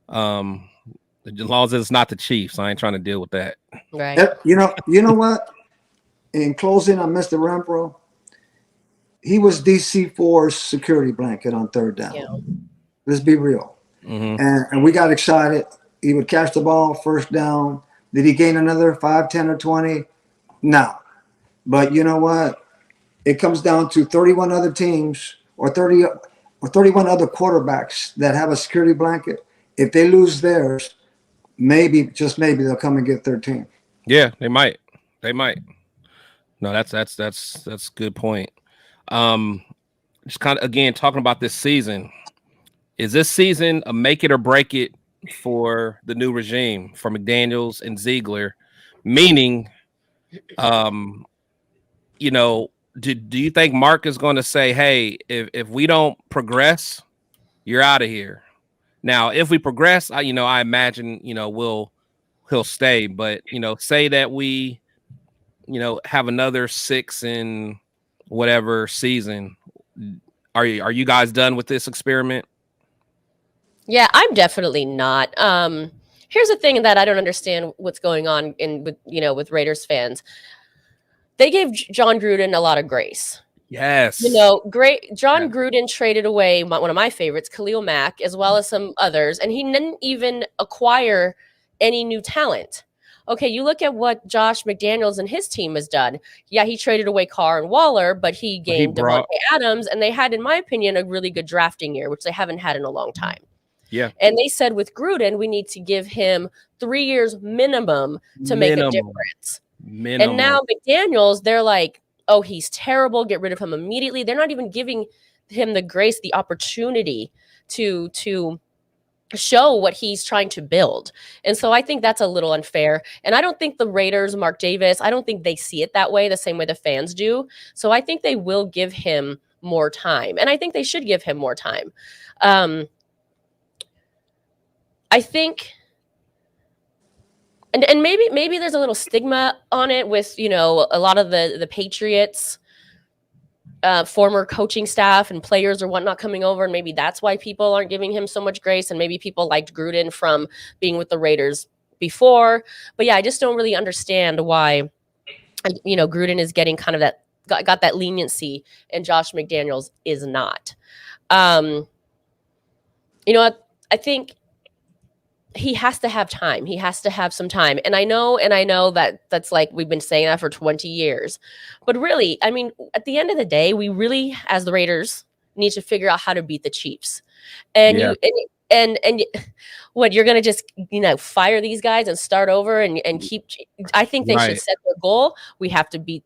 As long as it's not the Chiefs, I ain't trying to deal with that. Right. You know what? In closing on Mr. Renfro, he was DC4's security blanket on third down. Yeah. Let's be real. Mm-hmm. And we got excited. He would catch the ball first down. Did he gain another 5, 10, or 20? No. But you know what? It comes down to 31 other teams or 31 other quarterbacks that have a security blanket. If they lose theirs, maybe, just maybe, they'll come and get 13. Yeah, they might. No, that's a good point. Just kind of, again, talking about this season. Is this season a make it or break it for the new regime, for McDaniels and Ziegler? Meaning, do you think Mark is going to say, hey, if we don't progress, you're out of here? Now, if we progress, I imagine, he'll stay. But, say that we, have another 6 in whatever season. Are you guys done with this experiment? Yeah, I'm definitely not. Here's the thing that I don't understand what's going on with Raiders fans. They gave John Gruden a lot of grace. Yes. Great. John Gruden traded away one of my favorites, Khalil Mack, as well as some others, and he didn't even acquire any new talent. Okay, you look at what Josh McDaniels and his team has done. Yeah, he traded away Carr and Waller, but he gained Devontae Adams, and they had, in my opinion, a really good drafting year, which they haven't had in a long time. Yeah. And they said with Gruden, we need to give him 3 years minimum to make a difference. And now McDaniels, they're like, oh, he's terrible. Get rid of him immediately. They're not even giving him the grace, the opportunity to show what he's trying to build. And so I think that's a little unfair. And I don't think the Raiders, Mark Davis, I don't think they see it that way, the same way the fans do. So I think they will give him more time. And I think they should give him more time. I think, and maybe there's a little stigma on it with, a lot of the Patriots, former coaching staff and players or whatnot coming over. And maybe that's why people aren't giving him so much grace. And maybe people liked Gruden from being with the Raiders before. But yeah, I just don't really understand why, Gruden is getting kind of got that leniency and Josh McDaniels is not. I think he has to have time. He has to have some time. And I know that that's like, we've been saying that for 20 years, but really, I mean, at the end of the day, we really, as the Raiders, need to figure out how to beat the Chiefs. And what, you're going to just, fire these guys and start over and keep, I think they should set their goal. We have to be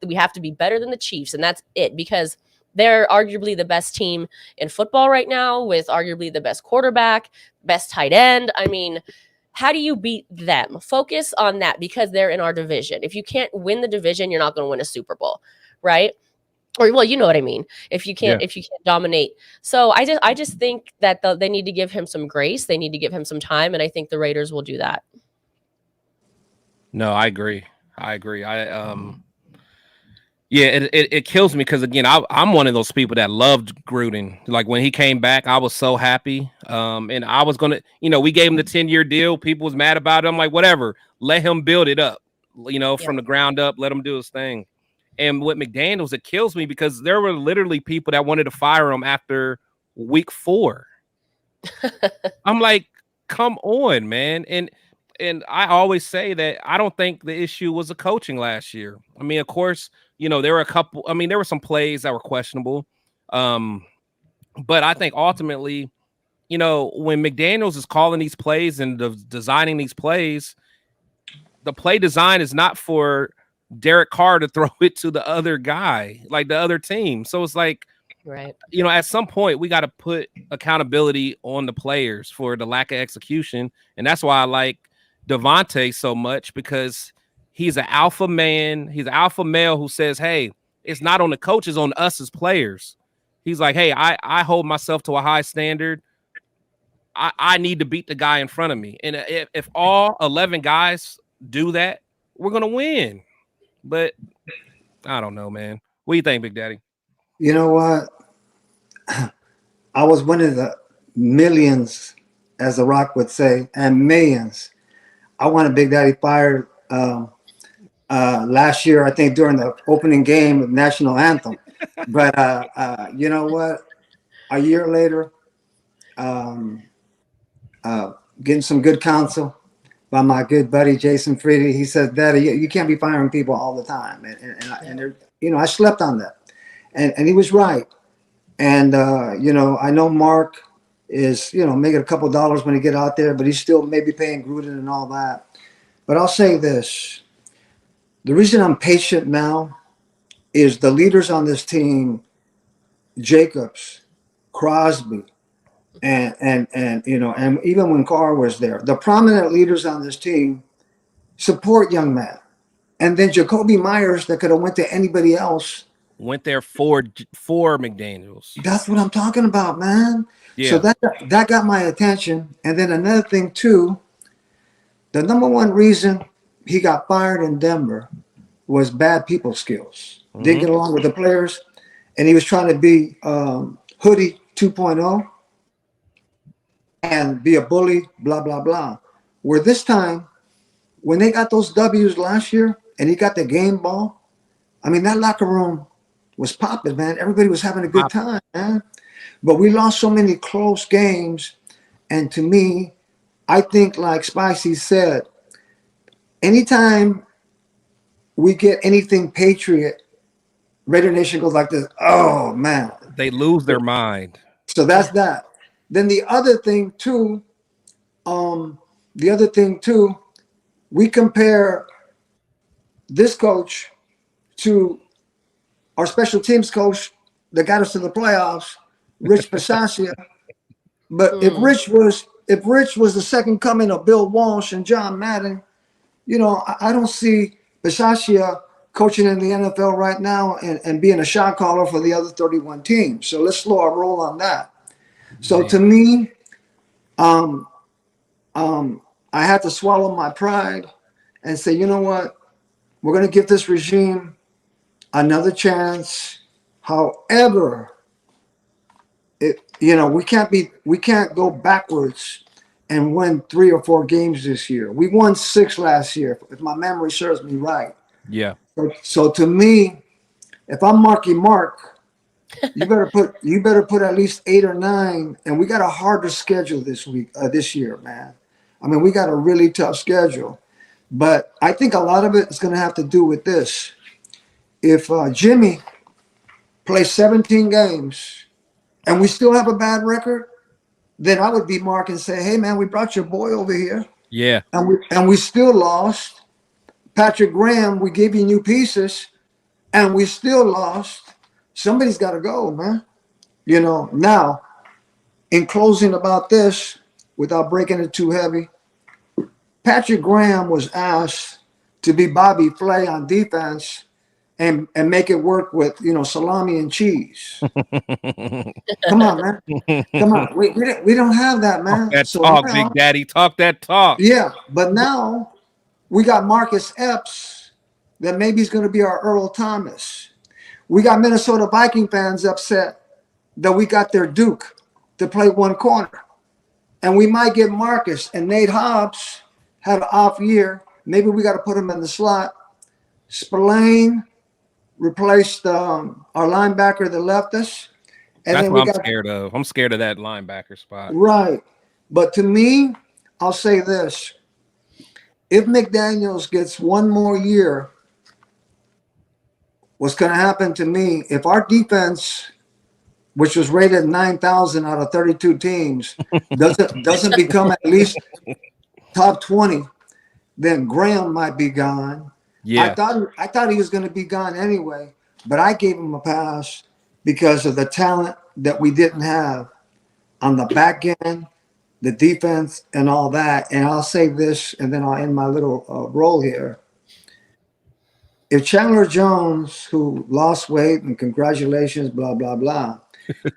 better than the Chiefs. And that's it, because They're arguably the best team in football right now, with arguably the best quarterback, best tight end. I mean, how do you beat them? Focus on that, because they're in our division. If you can't win the division, you're not going to win a Super Bowl, right? Or, well, you know what I mean. If you can't dominate. So I just think that they need to give him some grace. They need to give him some time, and I think the Raiders will do that. No, I agree. Yeah, it kills me because, again, I'm one of those people that loved Gruden. Like, when he came back, I was so happy. And I was gonna, we gave him the 10-year deal. People was mad about it. I'm like, whatever, let him build it up, from the ground up. Let him do his thing. And with McDaniels, it kills me because there were literally people that wanted to fire him after week 4. I'm like, come on, man. And I always say that I don't think the issue was the coaching last year. I mean, of course, there were there were some plays that were questionable. But I think ultimately, when McDaniels is calling these plays and designing these plays, the play design is not for Derek Carr to throw it to the other guy, like the other team. So it's like, right. At some point we got to put accountability on the players for the lack of execution. And that's why I like Devontae so much, because he's an alpha man. He's an alpha male who says, hey, it's not on the coach, it's on us as players. He's like, hey, I hold myself to a high standard. I need to beat the guy in front of me. And if all 11 guys do that, we're going to win. But I don't know, man. What do you think, Big Daddy? You know what? I was one of the millions, as The Rock would say, and millions. I wanted Big Daddy fired last year, I think, during the opening game of National Anthem. But you know what? A year later, getting some good counsel by my good buddy Jason Freedy. He says, Daddy, you can't be firing people all the time. And I slept on that. And he was right. And, I know Mark is, making a couple dollars when he get out there, but he's still maybe paying Gruden and all that. But I'll say this. The reason I'm patient now is the leaders on this team, Jacobs, Crosby, and even when Carr was there, the prominent leaders on this team support young man. And then Jacoby Myers, that could have went to anybody else, went there for McDaniels. That's what I'm talking about, man. Yeah. So that got my attention. And then another thing too, the number one reason he got fired in Denver was bad people skills. Mm-hmm. Didn't get along with the players, and he was trying to be Hoodie 2.0 and be a bully, blah, blah, blah. Where this time, when they got those W's last year and he got the game ball, I mean, that locker room was popping, man. Everybody was having a good time, man. But we lost so many close games. And to me, I think, like Spicy said, anytime we get anything Patriot, Raider Nation goes like this, oh, man. They lose their mind. So that's that. Then the other thing, too, we compare this coach to our special teams coach that got us to the playoffs, Rich Bisaccia. But if Rich was the second coming of Bill Walsh and John Madden, I don't see Bisaccia coaching in the NFL right now and being a shot caller for the other 31 teams. So let's slow our roll on that. So to me, I had to swallow my pride and say, you know what? We're going to give this regime another chance. However, we can't go backwards and win 3 or 4 games this year. We won 6 last year, if my memory serves me right. Yeah. So to me, if I'm Marky Mark, you better put at least 8 or 9, and we got a harder schedule this year, man. I mean, we got a really tough schedule, but I think a lot of it is going to have to do with this. If Jimmy plays 17 games and we still have a bad record, then I would be Mark and say, hey, man, we brought your boy over here. Yeah. And we still lost. Patrick Graham, we gave you new pieces, and we still lost. Somebody's got to go, man. You know, now, in closing about this, without breaking it too heavy, Patrick Graham was asked to be Bobby Flay on defense and make it work with, you know, salami and cheese. Come on, man. Come on. We don't have that, man. Talk that So talk, now, Big Daddy. Talk that talk. yeah, but now we got Marcus Epps that maybe he's going to be our Earl Thomas. We got Minnesota Viking fans upset that we got their Duke to play one corner. And we might get Marcus and Nate Hobbs had an off year. Maybe we got to put him in the slot. Spillane replaced our linebacker that left us. And That's then what I'm scared of. I'm scared of that linebacker spot. Right. But to me, I'll say this. If McDaniels gets one more year, what's going to happen to me, if our defense, which was rated 9,000 out of 32 teams, doesn't become at least top 20, then Graham might be gone. Yeah. I thought he was going to be gone anyway, but I gave him a pass because of the talent that we didn't have on the back end, the defense, and all that. And I'll say this, and then I'll end my little role here. If Chandler Jones, who lost weight, and congratulations, blah, blah, blah,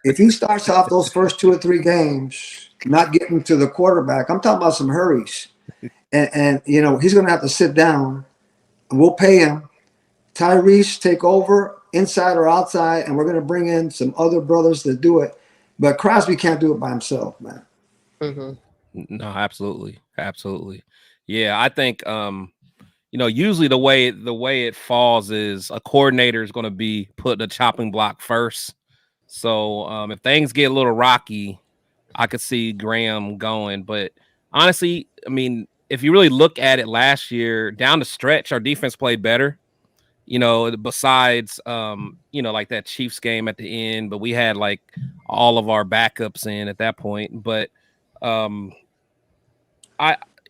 if he starts off those first 2 or 3 games not getting to the quarterback, I'm talking about some hurries. And you know, he's going to have to sit down, and we'll pay him. Tyrese take over inside or outside, and we're going to bring in some other brothers to do it. But Crosby can't do it by himself, man. Mm-hmm. No, absolutely. Absolutely. Yeah, I think you know, usually the way it falls is a coordinator is going to be put the chopping block first. So if things get a little rocky, I could see Graham going. But honestly, I mean, if you really look at it last year, down the stretch, our defense played better. You know, besides you know, like that Chiefs game at the end, but we had like all of our backups in at that point. But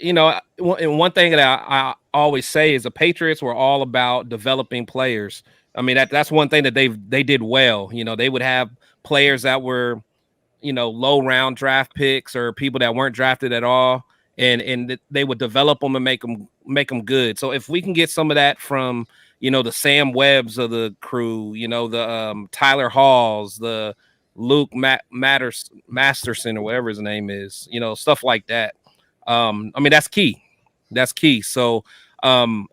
you know, and one thing that I always say is the Patriots were all about developing players. I mean, that's one thing that they did well. You know, they would have players that were, you know, low round draft picks or people that weren't drafted at all, and they would develop them and make them good. So if we can get some of that from, you know, the Sam Webbs of the crew, you know, the Tyler Halls, the Luke Masterson or whatever his name is, you know, stuff like that. I mean, that's key. That's key. So I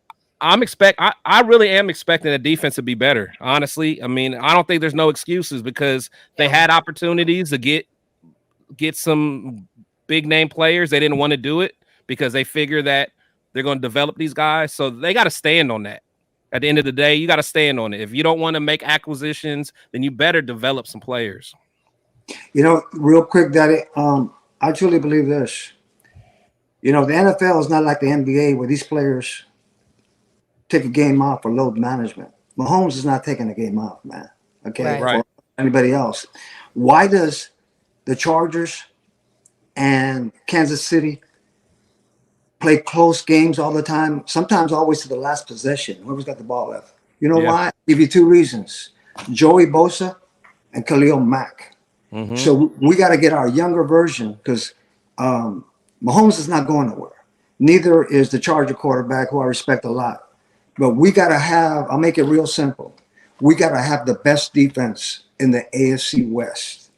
really am expecting the defense to be better. Honestly, I mean, I don't think there's no excuses because they had opportunities to get some big name players. They didn't want to do it because they figure that they're going to develop these guys. So they got to stand on that. At the end of the day, you got to stand on it. If you don't want to make acquisitions, then you better develop some players. You know, real quick, Daddy, I truly believe this. You know, the NFL is not like the NBA where these players take a game off for load management. Mahomes is not taking a game off, man. Okay, Right. For anybody else. Why does the Chargers and Kansas City play close games all the time? Sometimes always to the last possession. Whoever's got the ball left. You know why? I'll give you 2 reasons. Joey Bosa and Khalil Mack. Mm-hmm. So we got to get our younger version because Mahomes is not going nowhere. Neither is the Charger quarterback, who I respect a lot. But we got to have, I'll make it real simple. We got to have the best defense in the AFC West.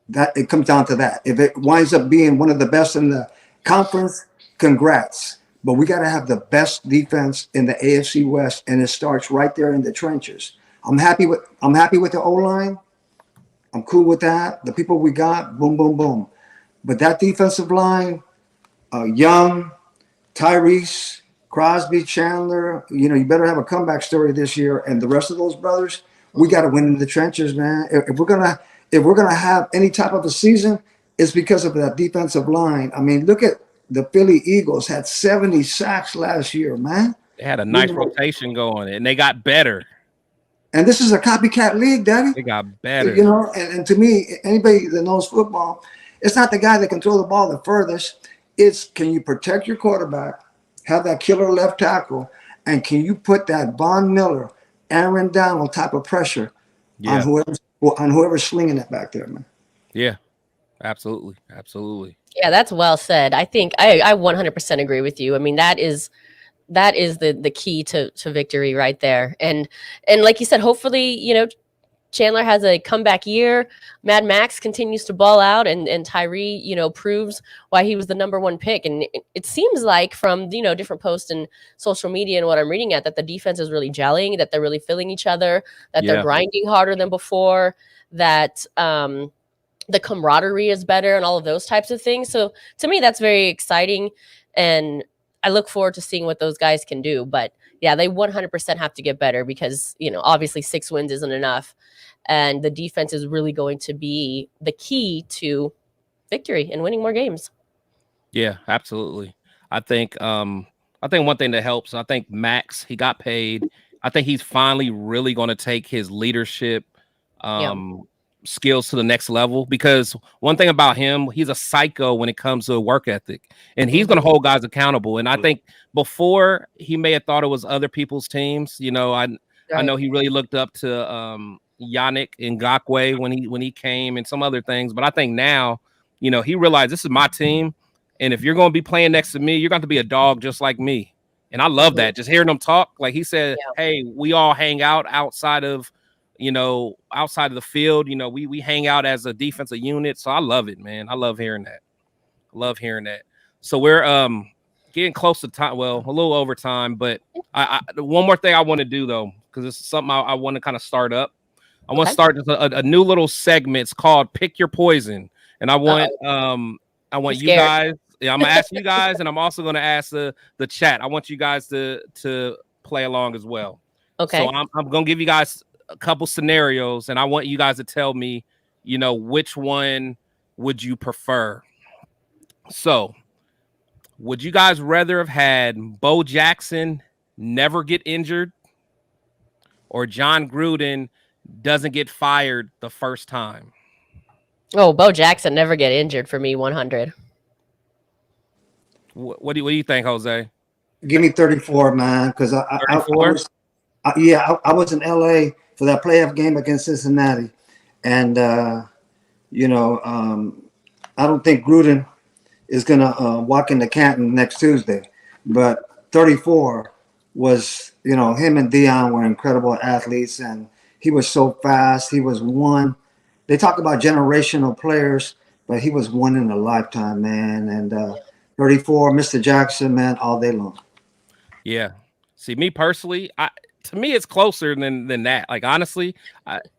That it comes down to that. If it winds up being one of the best in the conference, congrats. But we got to have the best defense in the AFC West, and it starts right there in the trenches. I'm happy with the O-line. I'm cool with that. The people we got, boom, boom, boom. But that defensive line, Young, Tyrese, Crosby, Chandler, you know, you better have a comeback story this year. And the rest of those brothers, we got to win in the trenches, man. If we're gonna have any type of a season, it's because of that defensive line. I mean, look at the Philly Eagles had 70 sacks last year, man. They had a nice rotation going, and they got better. And this is a copycat league, Daddy. They got better. You know, and to me, anybody that knows football, it's not the guy that can throw the ball the furthest. It's can you protect your quarterback, have that killer left tackle, and can you put that Von Miller, Aaron Donald type of pressure Yeah. On whoever's slinging it back there, man. Yeah. Absolutely. Absolutely. Yeah, that's well said. I think I 100% agree with you. I mean, that is the key to victory right there. And like you said, hopefully, Chandler has a comeback year. Mad Max continues to ball out, and Tyree, proves why he was the number one pick. And it seems like from different posts and social media and what I'm reading that the defense is really gelling, that they're really feeling each other, that they're grinding harder than before, that the camaraderie is better, and all of those types of things. So to me, that's very exciting, and I look forward to seeing what those guys can do. But yeah, they 100% have to get better because, obviously 6 wins isn't enough. And the defense is really going to be the key to victory and winning more games. Yeah, absolutely. I think one thing that helps, I think Max, he got paid. I think he's finally really going to take his leadership skills to the next level, because one thing about him, he's a psycho when it comes to work ethic, and he's going to hold guys accountable. And I think before, he may have thought it was other people's teams. I know he really looked up to Yannick Ngakoue when he came, and some other things. But I think now, he realized this is my team, and if you're going to be playing next to me, you're going to be a dog just like me. And I love that. Just hearing them talk, like he said, hey, we all hang out outside of the field. We hang out as a defensive unit. So I love it, man. I love hearing that. So we're getting close to time. Well, a little over time, but I one more thing I want to do, though, because it's something I want to kind of start up. I want to start a new little segment. It's called Pick Your Poison. And I want you guys. Yeah, I'm gonna ask you guys, and I'm also gonna ask the chat. I want you guys to play along as well. Okay. So I'm gonna give you guys a couple scenarios, and I want you guys to tell me, which one would you prefer. So, would you guys rather have had Bo Jackson never get injured, or John Gruden doesn't get fired the first time? Oh, Bo Jackson never get injured for me. 100. What do you think, Jose? Give me 34, man, because I was in LA for that playoff game against Cincinnati, and I don't think Gruden is gonna walk into Canton next Tuesday, but 34 was, him and Dion were incredible athletes, and he was so fast. He was one. They talk about generational players, but he was one in a lifetime, man. And 34, Mr. Jackson, man, all day long. Yeah. See, me personally, to me, it's closer than that. Like, honestly,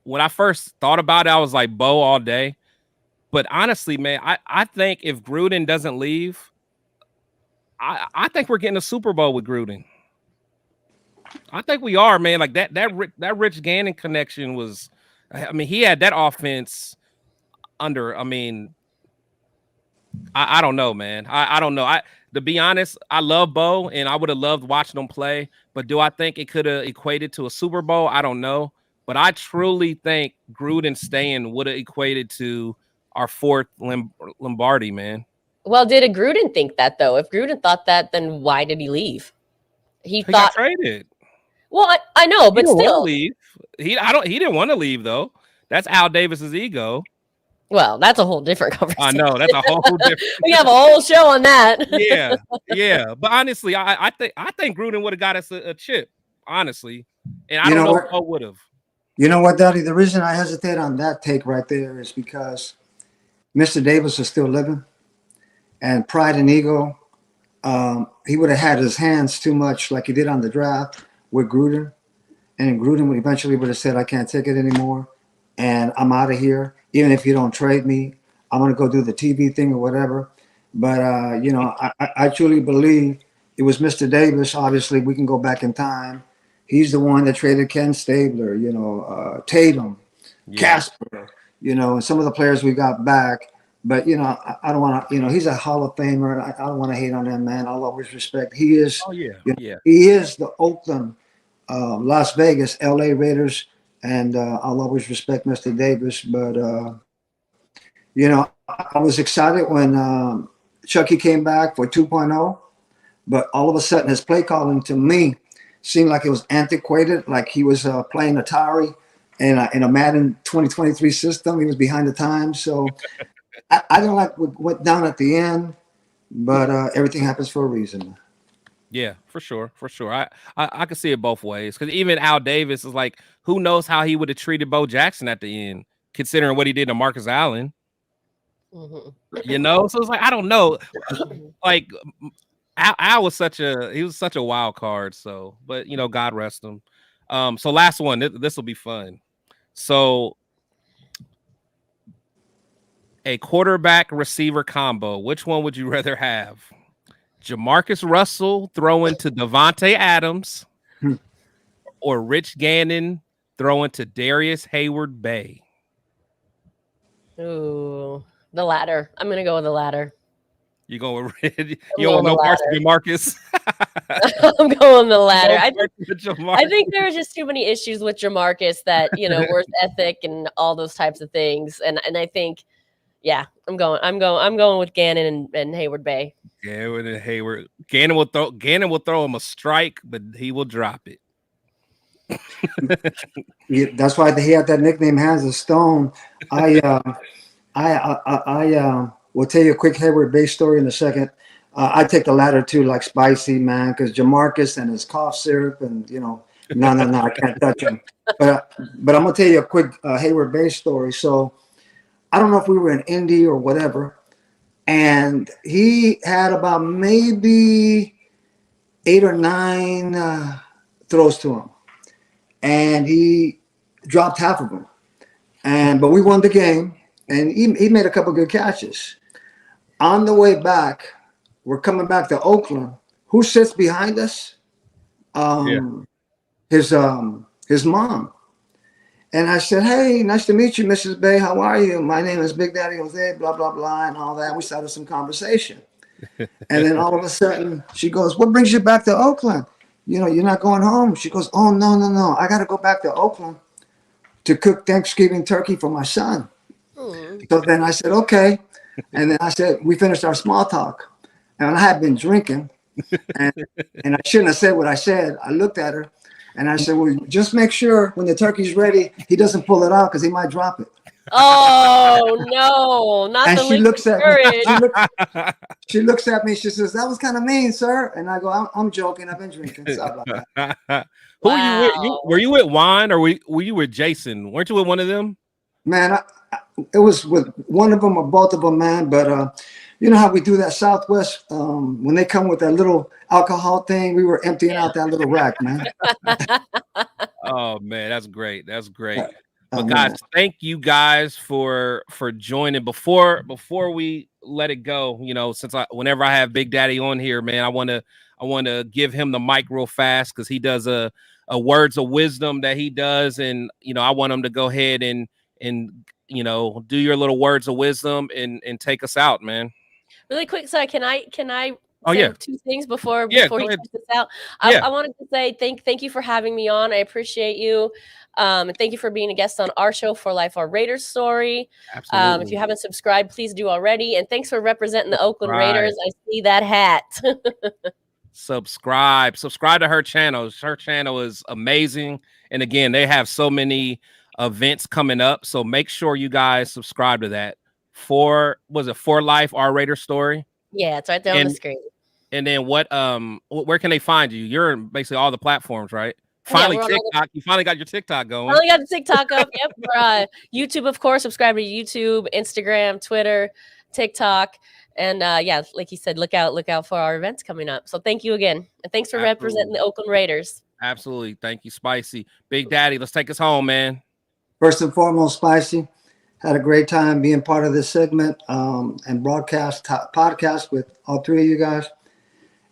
when I first thought about it, I was like, Bo all day. But honestly, man, I think if Gruden doesn't leave, I think we're getting a Super Bowl with Gruden. I think we are, man. Like that Rich Gannon connection was, he had that offense under, I don't know, man. I don't know. To be honest, I love Bo, and I would have loved watching him play. But do I think it could have equated to a Super Bowl? I don't know. But I truly think Gruden staying would have equated to our 4th Lombardi, man. Well, did Gruden think that, though? If Gruden thought that, then why did he leave? He thought got traded. Well, I know, but still, leave. He didn't want to leave, though. That's Al Davis's ego. Well, that's a whole different conversation. I know, that's a whole different. We have a whole show on that. Yeah. But honestly, I think Gruden would have got us a chip, honestly, and I don't know if Bo would have. You know what, Daddy? The reason I hesitate on that take right there is because Mr. Davis is still living, and pride and ego. He would have had his hands too much, like he did on the draft with Gruden, and Gruden would eventually would have said, "I can't take it anymore, and I'm out of here. Even if you don't trade me, I'm going to go do the TV thing or whatever." But, I truly believe it was Mr. Davis. Obviously, we can go back in time. He's the one that traded Ken Stabler, Tatum, Casper, and some of the players we got back. But, I don't want to, he's a Hall of Famer. I don't want to hate on him, man. I'll always respect. He is. Oh, yeah. He is the Oakland, Las Vegas, LA Raiders. And I'll always respect Mr. Davis. But, I was excited when Chucky came back for 2.0. But all of a sudden, his play calling to me seemed like it was antiquated, like he was playing Atari in a Madden 2023 system. He was behind the times. So I don't like what went down at the end, but everything happens for a reason. Yeah, for sure, for sure. I can see it both ways because even Al Davis is like, who knows how he would have treated Bo Jackson at the end, considering what he did to Marcus Allen. Mhm. You know, so it's like I don't know. Like Al was such a wild card. So, but you know, God rest him. So last one. This will be fun. So a quarterback receiver combo. Which one would you rather have? Jamarcus Russell throwing to Devontae Adams, or Rich Gannon throwing to Darius Hayward Bay? Ooh, the latter. I'm gonna go with the latter. You going with you I'm don't want going the no parts of latter. Jamarcus? I'm going the latter. No I parts of think Jamarcus. there was just too many issues with Jamarcus that, worth ethic and all those types of things. And I think, yeah, I'm going with Gannon and Hayward Bay. Gannon and Hayward. Gannon will throw him a strike, but he will drop it. Yeah, that's why he had that nickname, Hands of Stone. I will tell you a quick Hayward Bay story in a second. I take the latter too, like Spicy, man, because Jamarcus and his cough syrup, and no, I can't touch him. But I'm gonna tell you a quick Hayward Bay story. So I don't know if we were in Indy or whatever, and he had about maybe 8 or 9 throws to him, and he dropped half of them. But we won the game, and he made a couple good catches. On the way back, we're coming back to Oakland. Who sits behind us? His mom. And I said, "Hey, nice to meet you, Mrs. Bay. How are you? My name is Big Daddy Jose, blah, blah, blah," and all that. We started some conversation. And then all of a sudden, she goes, "What brings you back to Oakland? You're not going home." She goes, "Oh, no. I got to go back to Oakland to cook Thanksgiving turkey for my son." So then I said, "Okay." And then I said, we finished our small talk. And I had been drinking. And I shouldn't have said what I said. I looked at her and I said, "Well, just make sure when the turkey's ready, he doesn't pull it out because he might drop it." Oh, no. Not And the she looks at me. courage. She looks at me. She says, "That was kind of mean, sir." And I go, I'm joking. I've been drinking. Sorry about that. Who are you with? Were you with Juan or were you with Jason? Weren't you with one of them? Man, it was with one of them or both of them, man. But you know how we do that Southwest when they come with that little alcohol thing, we were emptying out that little rack, man. Oh man, that's great. That's great. Oh, But guys, man. thank you guys for joining. Before we let it go, since whenever I have Big Daddy on here, man, I want to give him the mic real fast because he does a words of wisdom that he does, and I want him to go ahead and do your little words of wisdom and take us out, man. Really quick, sorry, can I Oh, say yeah. 2 things before Yeah, he go ahead. takes us out? Yeah. I wanted to say thank you for having me on. I appreciate you. And thank you for being a guest on our show, For Life, Our Raiders Story. Absolutely. If you haven't subscribed, please do already. And thanks for representing the Oakland Right. Raiders. I see that hat. Subscribe to her channel. Her channel is amazing. And again, they have so many events coming up. So make sure you guys subscribe to that. For Life, Our Raider Story? Yeah, it's right there on the screen. And then where can they find you? You're in basically all the platforms, right? Finally, TikTok. You finally got your TikTok going. Finally got the TikTok up. Yep. For, YouTube, of course. Subscribe to YouTube, Instagram, Twitter, TikTok. And like you said, look out for our events coming up. So thank you again. And thanks for representing the Oakland Raiders. Absolutely. Thank you, Spicy. Big Daddy, let's take us home, man. First and foremost, Spicy, had a great time being part of this segment and podcast with all 3 of you guys.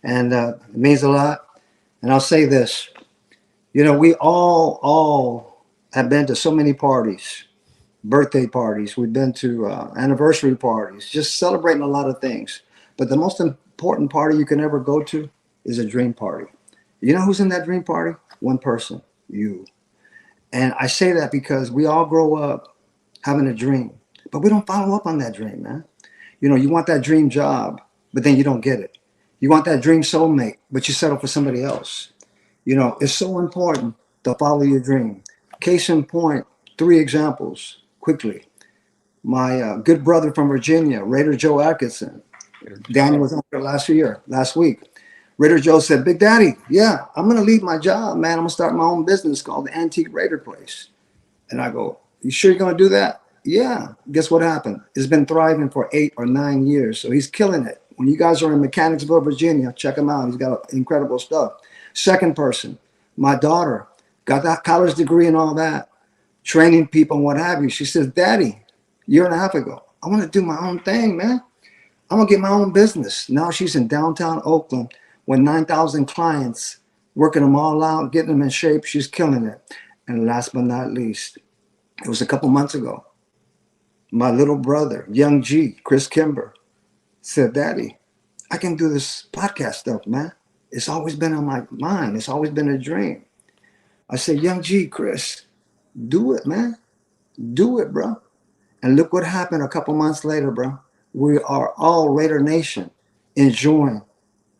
And it means a lot. And I'll say this, we all have been to so many parties, birthday parties. We've been to anniversary parties, just celebrating a lot of things. But the most important party you can ever go to is a dream party. You know who's in that dream party? One person, you. And I say that because we all grow up having a dream, but we don't follow up on that dream, man. You want that dream job, but then you don't get it. You want that dream soulmate, but you settle for somebody else. It's so important to follow your dream. Case in point, 3 examples quickly. My good brother from Virginia, Raider Joe Atkinson. Danny was on there last week. Raider Joe said, Big Daddy, yeah, I'm going to leave my job, man. I'm going to start my own business called the Antique Raider Place. And I go, you sure you're going to do that? Yeah. Guess what happened? It's been thriving for 8 or 9 years. So he's killing it. When you guys are in Mechanicsville, Virginia, check him out. He's got incredible stuff. Second person, my daughter, got that college degree and all that, training people and what have you. She says, Daddy, a year and a half ago, I want to do my own thing, man. I'm going to get my own business. Now she's in downtown Oakland with 9,000 clients, working them all out, getting them in shape. She's killing it. And last but not least, it was a couple months ago. My little brother, young G, Chris Kimber, said, Daddy, I can do this podcast stuff, man. It's always been on my mind. It's always been a dream. I said, young G, Chris, do it, man. Do it, bro. And look what happened a couple months later, bro. We are all Raider Nation enjoying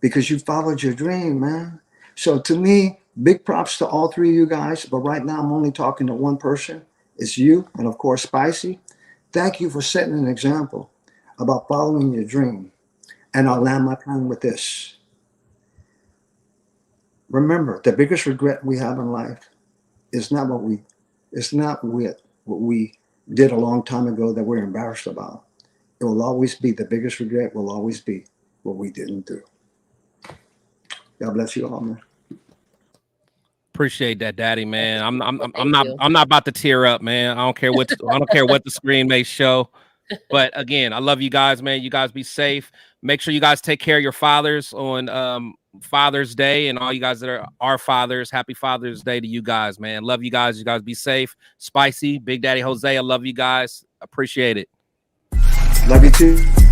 because you followed your dream, man. So to me, big props to all 3 of you guys. But right now, I'm only talking to one person. It's you and, of course, Spicy. Thank you for setting an example about following your dream. And I'll land my plane with this. Remember, the biggest regret we have in life is not what we did a long time ago that we're embarrassed about. It will always be, the biggest regret will always be what we didn't do. God bless you all, man. Appreciate that, Daddy, man. I'm not about to tear up, man. I don't care what the screen may show. But again, I love you guys, man. You guys be safe. Make sure you guys take care of your fathers on Father's Day, and all you guys that are our fathers. Happy Father's Day to you guys, man. Love you guys. You guys be safe. Spicy, Big Daddy Jose, I love you guys. Appreciate it. Love you too.